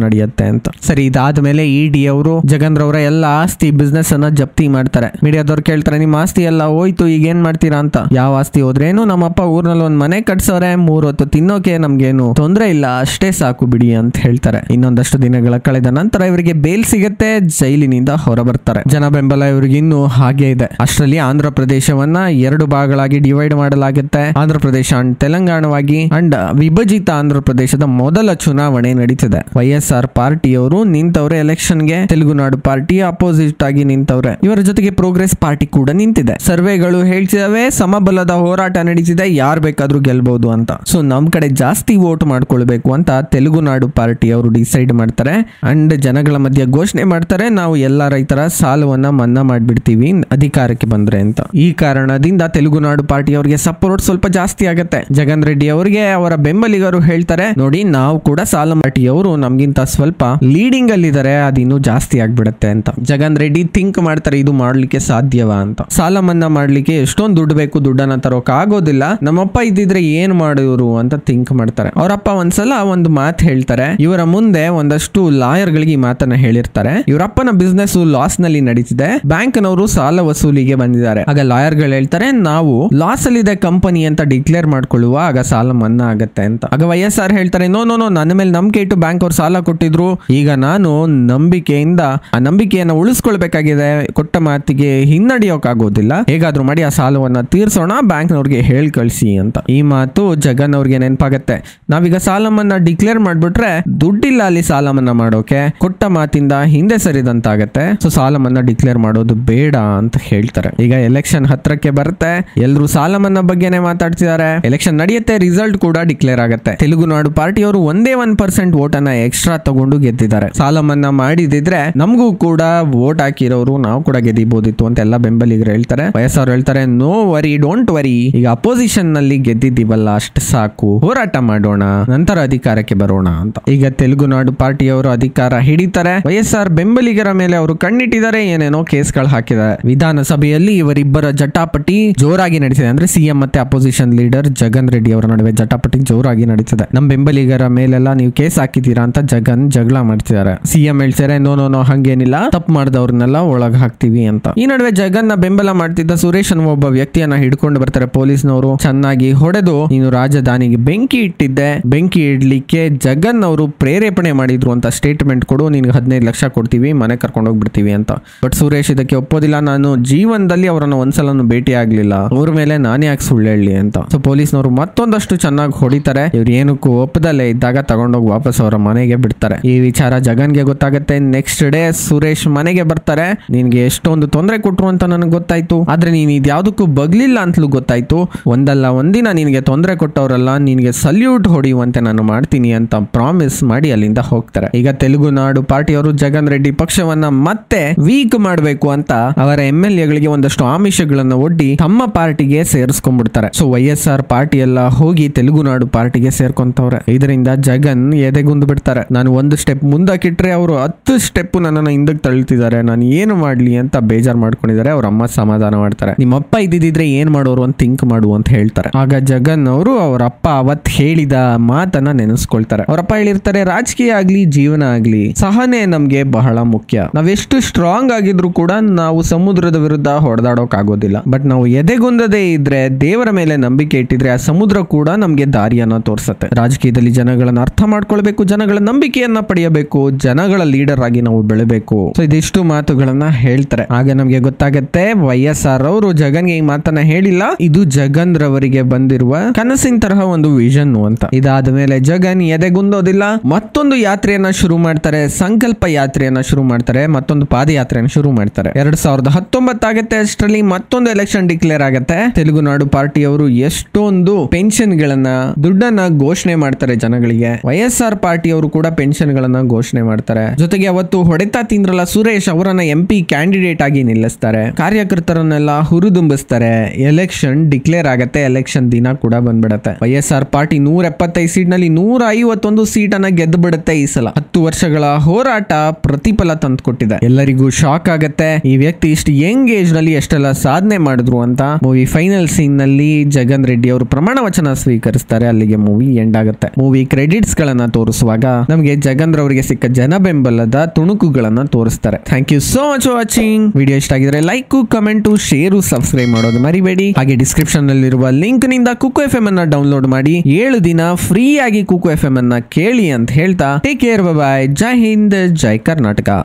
ನಡೆಯುತ್ತೆ ಅಂತ. ಸರಿ, ಇದಾದ್ಮೇಲೆ ED ಅವರು ಜಗನ್ ರವರ ಎಲ್ಲ ಆಸ್ತಿ ಬಿಸ್ನೆಸ್ ಅನ್ನ ಜಪ್ತಿ ಮಾಡ್ತಾರೆ. ಮೀಡಿಯಾದವ್ರು ಕೇಳ್ತಾರೆ, ನಿಮ್ಮ ಆಸ್ತಿ ಎಲ್ಲ ಹೋಯ್ತು, ಈಗ ಏನ್ ಮಾಡ್ತೀರಾ ಅಂತ. ಯಾವ ಆಸ್ತಿ ಹೋದ್ರೇನು, ನಮ್ಮಪ್ಪ ಊರ್ನಲ್ಲಿ ಒಂದ್ ಮನೆ ಕಟ್ಸೋರೆ, 3 ಹೊತ್ತು ತಿನ್ನೋಕೆ ನಮ್ಗೇನು ತೊಂದ್ರೆ ಇಲ್ಲ, ಅಷ್ಟೇ ಸಾಕು ಬಿಡಿ ಅಂತ ಹೇಳ್ತಾರೆ. ಇನ್ನೊಂದಷ್ಟು ದಿನಗಳ ಕಳೆದ ನಂತರ ಇವರಿಗೆ ಬೇಲ್ ಸಿಗತ್ತೆ, ಜೈಲಿನಿಂದ ಹೊರ ಬರ್ತಾರೆ. ಜನ ಬೆಂಬಲ ಇವರಿಗೆ ಇನ್ನು ಹಾಗೆ ಇದೆ. ಅಷ್ಟರಲ್ಲಿ ಆಂಧ್ರ ಪ್ರದೇಶವನ್ನ 2 ಭಾಗಗಳಾಗಿ ಡಿವೈಡ್ ಮಾಡಲಾಗುತ್ತೆ. ಆಂಧ್ರ ಪ್ರದೇಶ ಅಂಡ್ ತೆಲಂಗಾಣವಾಗಿ ಅಂಡ್ ವಿಭಜಿತ ಆಂಧ್ರ ಪ್ರದೇಶದ ಮೊದಲ ಚುನಾವಣೆ ನಡೀತಿದೆ. YSR ಪಾರ್ಟಿಯವರು ನಿಂತವ್ರೆ ಎಲೆಕ್ಷನ್ಗೆ, ತೆಲುಗುನಾಡು ಪಾರ್ಟಿ ಅಪೋಸಿಷನ್ ಅಪೋಸಿಟ್ ಆಗಿ ನಿಂತವ್ರೆ. ಇವರ ಜೊತೆಗೆ ಪ್ರೋಗ್ರೆಸ್ ಪಾರ್ಟಿ ಕೂಡ ನಿಂತಿದೆ. ಸರ್ವೆಗಳು ಹೇಳ್ತಿದಾವೆ ಸಮಬಲದ ಹೋರಾಟ ನಡೀತಿದೆ, ಯಾರು ಬೇಕಾದ್ರೂ ಗೆಲ್ಬಹುದು ಅಂತ. ಸೊ ನಮ್ ಕಡೆ ಜಾಸ್ತಿ ವೋಟ್ ಮಾಡ್ಕೊಳ್ಬೇಕು ಅಂತ ತೆಲುಗು ನಾಡು ಪಾರ್ಟಿ ಅವರು ಡಿಸೈಡ್ ಮಾಡ್ತಾರೆ ಅಂಡ್ ಜನಗಳ ಮಧ್ಯೆ ಘೋಷಣೆ ಮಾಡ್ತಾರೆ, ನಾವು ಎಲ್ಲಾ ರೈತರ ಸಾಲವನ್ನ ಮನ್ನಾ ಮಾಡ್ಬಿಡ್ತೀವಿ ಅಧಿಕಾರಕ್ಕೆ ಬಂದ್ರೆ ಅಂತ. ಈ ಕಾರಣದಿಂದ ತೆಲುಗು ನಾಡು ಪಾರ್ಟಿ ಅವರಿಗೆ ಸಪೋರ್ಟ್ ಸ್ವಲ್ಪ ಜಾಸ್ತಿ ಆಗುತ್ತೆ. ಜಗನ್ ರೆಡ್ಡಿ ಅವರಿಗೆ ಅವರ ಬೆಂಬಲಿಗರು ಹೇಳ್ತಾರೆ, ನೋಡಿ ನಾವು ಕೂಡ ಸಾಲ ಪಾರ್ಟಿ ಅವರು ನಮ್ಗಿಂತ ಸ್ವಲ್ಪ ಲೀಡಿಂಗ್ ಅಲ್ಲಿ ಇದಾರೆ, ಅದಿನ್ನೂ ಜಾಸ್ತಿ ಆಗ್ಬಿಡತ್ತೆ ಅಂತ. ಜಗನ್ ರೆಡ್ಡಿ ಥಿಂಕ್ ಮಾಡ್ತಾರೆ, ಇದು ಮಾಡ್ಲಿಕ್ಕೆ ಸಾಧ್ಯವಾ ಅಂತ. ಸಾಲ ಮನ್ನಾ ಮಾಡ್ಲಿಕ್ಕೆ ಎಷ್ಟೊಂದು ದುಡ್ಡು ಬೇಕು, ದುಡ್ಡನ್ನ ತರೋಕ್ ಆಗೋದಿಲ್ಲ, ನಮ್ಮಪ್ಪ ಇದ್ದಿದ್ರೆ ಏನ್ ಮಾಡಿದ್ರು ಅಂತ ಥಿಂಕ್ ಮಾಡ್ತಾರೆ. ಅವರಪ್ಪ ಒಂದ್ಸಲ ಒಂದು ಮಾತು ಹೇಳ್ತಾರೆ. ಇವರ ಮುಂದೆ ಒಂದಷ್ಟು ಲಾಯರ್ ಗಳಿಗೆ ಈ ಮಾತನ್ನ ಹೇಳಿರ್ತಾರೆ. ಇವರಪ್ಪನ ಬಿಸ್ನೆಸ್ ಲಾಸ್ ನಲ್ಲಿ ನಡೀತಿದೆ, ಬ್ಯಾಂಕ್ ನವರು ಸಾಲ ವಸೂಲಿಗೆ ಬಂದಿದ್ದಾರೆ. ಆಗ ಲಾಯರ್ ಗಳು ಹೇಳ್ತಾರೆ, ನಾವು ಲಾಸ್ ಅಲ್ಲಿ ಇದೆ ಕಂಪನಿ ಅಂತ ಡಿಕ್ಲೇರ್ ಮಾಡ್ಕೊಳ್ಳುವ, ಆಗ ಸಾಲ ಮನ್ನಾ ಆಗತ್ತೆ ಅಂತ. ಆಗ YSR ಹೇಳ್ತಾರೆ, ನೋ ನೋ ನೋ, ನನ್ನ ಮೇಲೆ ನಂಬಿಕೆ ಇಟ್ಟು ಬ್ಯಾಂಕ್ ಅವ್ರು ಸಾಲ ಕೊಟ್ಟಿದ್ರು, ಈಗ ನಾನು ನಂಬಿಕೆಯಿಂದ ಆ ನಂಬಿಕೆಯನ್ನ ಉಳಿಸ್ಕೊಳ್ಬೇಕಾಗಿದೆ, ಕೊಟ್ಟ ಮಾತಿಗೆ ಹಿನ್ನಡಿಯೋಕಾಗೋದಿಲ್ಲ, ಹೇಗಾದ್ರೂ ಮಾಡಿ ಆ ಸಾಲವನ್ನ ತೀರ್ಸೋಣ, ಬ್ಯಾಂಕ್ ನವ್ರಿಗೆ ಹೇಳಿ ಕಳಿಸಿ ಅಂತ. ಈ ಮಾತು ಜಗನ್ ಅವ್ರಿಗೆ ನೆನಪಾಗತ್ತೆ. ನಾವೀಗ ಸಾಲ ಮನ್ನಾ ಡಿಕ್ಲೇರ್ ಮಾಡ್ಬಿಟ್ರೆ ದುಡ್ಡಿಲ್ಲ ಅಲ್ಲಿ ಸಾಲ ಮನ್ನಾ ಮಾಡೋಕೆ, ಕೊಟ್ಟ ಮಾತಿಂದ ಹಿಂದೆ ಸರಿದಂತಾಗತ್ತೆ, ಸೊ ಸಾಲ ಮನ್ನಾ ಡಿಕ್ಲೇರ್ ಮಾಡೋದು ಬೇಡ ಅಂತ ಹೇಳ್ತಾರೆ. ಈಗ ಎಲೆಕ್ಷನ್ ಹತ್ರಕ್ಕೆ ಬರುತ್ತೆ, ಎಲ್ಲರೂ ಸಾಲ ಮನ್ನಾ ಬಗ್ಗೆನೇ ಮಾತಾಡ್ತಿದ್ದಾರೆ. ಎಲೆಕ್ಷನ್ ನಡೆಯುತ್ತೆ, ರಿಸಲ್ಟ್ ಕೂಡ ಡಿಕ್ಲೇರ್ ಆಗುತ್ತೆ. ತೆಲುಗು ನಾಡು ಪಾರ್ಟಿಯವರು ಒಂದೇ 1% ವೋಟ್ ಅನ್ನ ಎಕ್ಸ್ಟ್ರಾ ತಗೊಂಡು ಗೆದ್ದಿದ್ದಾರೆ. ಸಾಲ ಮನ್ನಾ ಮಾಡಿದಿದ್ರೆ ನಮಗೂ ಕೂಡ ವೋಟ್ ಹಾಕಿರೋರು ನಾವು ಕೂಡ ಗೆದ್ದಿಬೋದಿತ್ತು ಅಂತ ಎಲ್ಲ ಬೆಂಬಲಿಗರು ಹೇಳ್ತಾರೆ. YSR ಹೇಳ್ತಾರೆ, ನೋ ವರಿ, ಡೋಂಟ್ ವರಿ, ಈಗ ಅಪೋಸಿಷನ್ ನಲ್ಲಿ ಗೆದ್ದಿದ್ದೀವಲ್ಲ ಅಷ್ಟು ಸಾಕು, ಹೋರಾಟ ಮಾಡೋಣ, ನಂತರ ಅಧಿಕಾರಕ್ಕೆ ಬರೋಣ ಅಂತ. ಈಗ ತೆಲುಗು ನಾಡು ಪಾರ್ಟಿಯವರು ಅಧಿಕಾರ ಹಿಡಿತಾರೆ. YSR ಬೆಂಬಲಿಗರ ಮೇಲೆ ಅವರು ಕಣ್ಣಿಟ್ಟಿದ್ದಾರೆ, ಏನೇನೋ ಕೇಸ್ಗಳು ಹಾಕಿದ್ದಾರೆ. ವಿಧಾನಸಭೆಯಲ್ಲಿ ಇವರಿಬ್ಬರ ಜಟಾಪಟಿ ಜೋರಾಗಿ ನಡೀತಿದೆ. ಅಂದ್ರೆ ಸಿಎಂ ಮತ್ತೆ ಅಪೋಸಿಷನ್ ಲೀಡರ್ ಜಗನ್ ರೆಡ್ಡಿ ಅವರ ನಡುವೆ ಜಟಾಪಟಿ ಜೋರಾಗಿ ನಡೀತಿದೆ. ನಮ್ಮ ಬೆಂಬಲಿಗರ ಮೇಲೆಲ್ಲ ನೀವು ಕೇಸ್ ಹಾಕಿದ್ದೀರಾ ಅಂತ ಜಗನ್ ಜಗಳ ಮಾಡ್ತಿದ್ದಾರೆ. ಸಿಎಂ ಹೇಳ್ತಾರೆ, ನೋ ನೋ ನೋ, ಹಂಗೇನಿಲ್ಲ, ತಪ್ಪು ಮಾಡಿದವ್ರನ್ನೆಲ್ಲ ಒಳಗ್ ಹಾಕ್ತಿವಿ ಅಂತ. ಈ ನಡುವೆ ಜಗನ್ ನ ಬೆಂಬಲ ಮಾಡ್ತಿದ್ದ ಸುರೇಶ್ ಅನ್ನುವ ಒಬ್ಬ ವ್ಯಕ್ತಿಯನ್ನ ಹಿಡ್ಕೊಂಡು ಬರ್ತಾರೆ ಪೊಲೀಸ್ನವರು. ಚೆನ್ನಾಗಿ ಹೊಡೆದು, ನೀನು ರಾಜಧಾನಿಗೆ ಬೆಂಕಿ ಇಟ್ಟಿದ್ದೆ, ಬೆಂಕಿ ಇಡ್ಲಿಕ್ಕೆ ಜಗನ್ ಅವರು ಪ್ರೇರೇಪಣೆ ಮಾಡಿದ್ರು ಅಂತ ಸ್ಟೇಟ್ಮೆಂಟ್ ಕೊಡು, ನಿನ್ಗೆ 15 ಲಕ್ಷ ಕೊಡ್ತೀವಿ, ಮನೆ ಕರ್ಕೊಂಡು ಹೋಗ್ಬಿಡ್ತೀವಿ ಅಂತ. ಬಟ್ ಸುರೇಶ್ ಇದಕ್ಕೆ ಒಪ್ಪೋದಿಲ್ಲ, ನಾನು ಜೀವನದಲ್ಲಿ ಅವರನ್ನು ಒಂದ್ಸಲನು ಭೇಟಿ ಆಗ್ಲಿಲ್ಲ, ಅವ್ರ ಮೇಲೆ ನಾನೇ ಯಾಕೆ ಸುಳ್ಳು ಹೇಳಿ ಅಂತ. ಸೊ ಪೊಲೀಸ್ನವರು ಮತ್ತೊಂದಷ್ಟು ಚೆನ್ನಾಗಿ ಹೊಡಿತಾರೆ. ಇವ್ರು ಏನಕ್ಕೂ ಒಪ್ಪದಲ್ಲೇ ಇದ್ದಾಗ ತಗೊಂಡೋಗಿ ವಾಪಸ್ ಅವರ ಮನೆಗೆ ಬಿಡ್ತಾರೆ. ಈ ವಿಚಾರ ಜಗನ್ಗೆ ಗೊತ್ತಾಗುತ್ತೆ. ನೆಕ್ಸ್ಟ್ ಡೇ ಸುರೇಶ್ ಮನೆಗೆ ಬರ್ತಾರೆ. ನಿನ್ಗೆ ಎಷ್ಟೊಂದು ತೊಂದರೆ ಕೊಟ್ರು ಅಂತ ನನಗೆ ಗೊತ್ತಾಯ್ತು, ಆದ್ರೆ ನೀನ್ ಇದ್ಯಾವುದಕ್ಕೂ ಬಗ್ಲಿಲ್ಲ ಅಂತಲೂ ಗೊತ್ತಾಯ್ತು, ಒಂದಲ್ಲ ಒಂದಿನ ನಿನ್ಗೆ ತೊಂದರೆ ಕೊಟ್ಟವರಲ್ಲ, ನಿನ್ಗೆ ಸಲ್ಯೂಟ್ ಹೊಡೆಯುವಂತೆ ನಾನು ಮಾಡ್ತೀನಿ ಅಂತ ಪ್ರಾಮಿಸ್ ಮಾಡಿ ಅಲ್ಲಿಂದ ಹೋಗ್ತಾರೆ. ಈಗ ತೆಲುಗು ನಾಡು ಪಾರ್ಟಿಯವರು ಜಗನ್ ರೆಡ್ಡಿ ಪಕ್ಷವನ್ನ ಮತ್ತೆ ವೀಕ್ ಮಾಡಬೇಕು ಅಂತ ಅವರ MLA ಗಳಿಗೆ ಒಂದಷ್ಟು ಆಮಿಷಗಳನ್ನ ಒಡ್ಡಿ ತಮ್ಮ ಪಾರ್ಟಿಗೆ ಸೇರಿಸ್ಕೊಂಡ್ಬಿಡ್ತಾರೆ. ಸೊ YSR ಪಾರ್ಟಿ ಎಲ್ಲ ಹೋಗಿ ತೆಲುಗು ನಾಡು ಪಾರ್ಟಿಗೆ ಸೇರ್ಕೊಂತವ್ರೆ. ಇದರಿಂದ ಜಗನ್ ಎದೆಗುಂದು ಬಿಡ್ತಾರೆ. ನಾನು ಒಂದು ಸ್ಟೆಪ್ ಮುಂದಕ್ಕಿಟ್ರೆ ಅವರು 10 ಸ್ಟೆಪ್ ನನ್ನನ್ನು ಹಿಂದಕ್ಕೆ ತಳ್ತಿದ್ದಾರೆ, ನಾನು ಏನು ಮಾಡ್ಲಿ ಅಂತ ಬೇಜಾರ್ ಮಾಡ್ಕೊಂಡಿದ್ದಾರೆ. ಅವ್ರ ಅಮ್ಮ ಸಮಾಧಾನ ಮಾಡ್ತಾರೆ, ನಿಮ್ಮಪ್ಪ ಇದ್ದಿದ್ರೆ ಏನ್ ಮಾಡೋರು ಅಂತ ಥಿಂಕ್ ಮಾಡು ಅಂತ ಹೇಳ್ತಾರೆ. ಆಗ ಜಗನ್ ಅವರು ಅವರ ಅಪ್ಪ ಅವತ್ ಹೇಳಿದ ಮಾತನ್ನ ನೆನೆಸ್ಕೊಳ್ತಾರೆ. ಅವರಪ್ಪ ಹೇಳಿರ್ತಾರೆ, ರಾಜಕೀಯ ಆಗ್ಲಿ ಜೀವನ ಆಗ್ಲಿ ಸಹನೆ ನಮ್ಗೆ ಬಹಳ ಮುಖ್ಯ. ನಾವೆಷ್ಟು ಸ್ಟ್ರಾಂಗ್ ಆಗಿದ್ರು ಕೂಡ ನಾವು ಸಮುದ್ರದ ವಿರುದ್ಧ ಹೊಡೆದಾಡೋಕ್ ಆಗೋದಿಲ್ಲ, ಬಟ್ ನಾವು ಎದೆಗುಂದದೇ ಇದ್ರೆ, ದೇವರ ಮೇಲೆ ನಂಬಿಕೆ ಇಟ್ಟಿದ್ರೆ ಆ ಸಮುದ್ರ ಕೂಡ ನಮ್ಗೆ ದಾರಿಯನ್ನ ತೋರಿಸುತ್ತೆ. ರಾಜಕೀಯದಲ್ಲಿ ಜನಗಳನ್ನ ಅರ್ಥ ಮಾಡ್ಕೊಳ್ಬೇಕು, ಜನಗಳ ನಂಬಿಕೆಯನ್ನ ಪಡೆಯಬೇಕು, ಜನಗಳ ಲೀಡರ್ ಆಗಿ ನಾವು ಬೆಳಬೇಕು. ಸೊ ಇದಿಷ್ಟು ಮಾತುಗಳನ್ನ ಹೇಳ್ತಾರೆ. ಆಗ ನಮ್ಗೆ ಗೊತ್ತಾಗತ್ತೆ YSR ಅವರು ಜಗನ್ಗೆ ಈ ಮಾತನ್ನ ಹೇಳಿಲ್ಲ, ಇದು ಜಗನ್ ರವರಿಗೆ ಬಂದಿರುವ ಕನಸಿನ ತರಹ ಒಂದು ವಿಷನ್ ಅಂತ. ಇದಾದ ಮೇಲೆ ಜಗನ್ ಎದೆಗುಂದೋದಿಲ್ಲ, ಮತ್ತೊಂದು ಯಾತ್ರೆಯನ್ನ ಶುರು ಮಾಡ್ತಾರೆ, ಸಂಕಲ್ಪ ಯಾತ್ರೆಯನ್ನ ಶುರು ಮಾಡ್ತಾರೆ, ಮತ್ತೊಂದು ಪಾದಯಾತ್ರೆಯನ್ನ ಶುರು ಮಾಡ್ತಾರೆ. 2019 ಆಗತ್ತೆ, ಅಷ್ಟರಲ್ಲಿ ಮತ್ತೊಂದು ಎಲೆಕ್ಷನ್ ಡಿಕ್ಲೇರ್ ಆಗತ್ತೆ. ತೆಲುಗು ನಾಡು ಪಾರ್ಟಿಯವರು ಎಷ್ಟೊಂದು ಪೆನ್ಷನ್ ಗಳನ್ನ ದುಡ್ಡನ್ನ ಘೋಷಣೆ ಮಾಡ್ತಾರೆ ಜನಗಳಿಗೆ. YSR ಪಾರ್ಟಿಯವರು ಕೂಡ ಪೆನ್ಷನ್ ಗಳನ್ನ ಘೋಷಣೆ ಮಾಡ್ತಾರೆ. ಜೊತೆಗೆ ಅವತ್ತು ಹೊಡೆತ ತಿಂದ್ರಲ್ಲ ಸುರೇಶ್ ಅವರನ್ನ MP ಕ್ಯಾಂಡಿಡೇಟ್ ಆಗಿ ನಿಲ್ಲಿಸ್ತಾರೆ. ಕಾರ್ಯಕರ್ತರನ್ನೆಲ್ಲ ಹುರಿದುಂಬಿಸ್ತಾರೆ. ಎಲೆಕ್ಷನ್ ಡಿಕ್ಲೇರ್ ಆಗತ್ತೆ. ಎಲೆಕ್ಷನ್ ದಿನ ಕೂಡ ಬಂದ್ಬಿಡತ್ತೆ. YSR ಪಾರ್ಟಿ 175 ಸೀಟ್ ನಲ್ಲಿ 151 ಸೀಟ್ ಅನ್ನ ಗೆದ್ದು ಬಿಡುತ್ತೆ ಈ ಸಲ. 10 ವರ್ಷಗಳ ಹೋರಾಟ ಪ್ರತಿಫಲ ತಂದುಕೊಟ್ಟಿದೆ. ಎಲ್ಲರಿಗೂ ಶಾಕ್ ಆಗತ್ತೆ, ಈ ವ್ಯಕ್ತಿ ಇಷ್ಟು ಯಂಗ್ ಏಜ್ ನಲ್ಲಿ ಎಷ್ಟೆಲ್ಲ ಸಾಧನೆ ಮಾಡಿದ್ರು ಅಂತ. ಮೂವಿ ಫೈನಲ್ ಸೀನ್ ನಲ್ಲಿ ಜಗನ್ ರೆಡ್ಡಿ ಅವರು ಪ್ರಮಾಣ ವಚನ ಸ್ವೀಕರಿಸ್ತಾರೆ. ಅಲ್ಲಿಗೆ ಮೂವಿ ಎಂಡ್ ಆಗುತ್ತೆ. ಮೂವಿ ಕ್ರೆಡಿಟ್ಸ್ ಗಳನ್ನ ತೋರಿಸುವಾಗ ನಮಗೆ ಜಗನ್ ರವರಿಗೆ ಸಿಕ್ಕ ಜನ ಬೆಂಬಲದ ತುಣುಕುಗಳನ್ನ ತೋರಿಸ್ತಾರೆ. Thank you so much for watching. Video ಇಷ್ಟ ಆಗಿದ್ರೆ ಲೈಕ್, ಕಮೆಂಟ್, ಶೇರ್, ಸಬ್ಸ್ಕ್ರೈಬ್ ಮಾಡೋದು ಮರಿಬೇಡಿ. ಹಾಗೆ ಡಿಸ್ಕ್ರಿಪ್ಷನ್ ನಲ್ಲಿರುವ ಲಿಂಕ್ ನಿಂದ ಕುಕು FM ಅನ್ನ ಡೌನ್ಲೋಡ್ ಮಾಡಿ 7 ದಿನ ಫ್ರೀ ಆಗಿ ಕುಕು FM ಅನ್ನ ಕೇಳಿ ಅಂತ ಹೇಳ್ತಾ ಟೇಕ್ ಕೇರ್, ಬೈ ಬೈ, ಜೈ ಹಿಂದ್, ಜೈ ಕರ್ನಾಟಕ.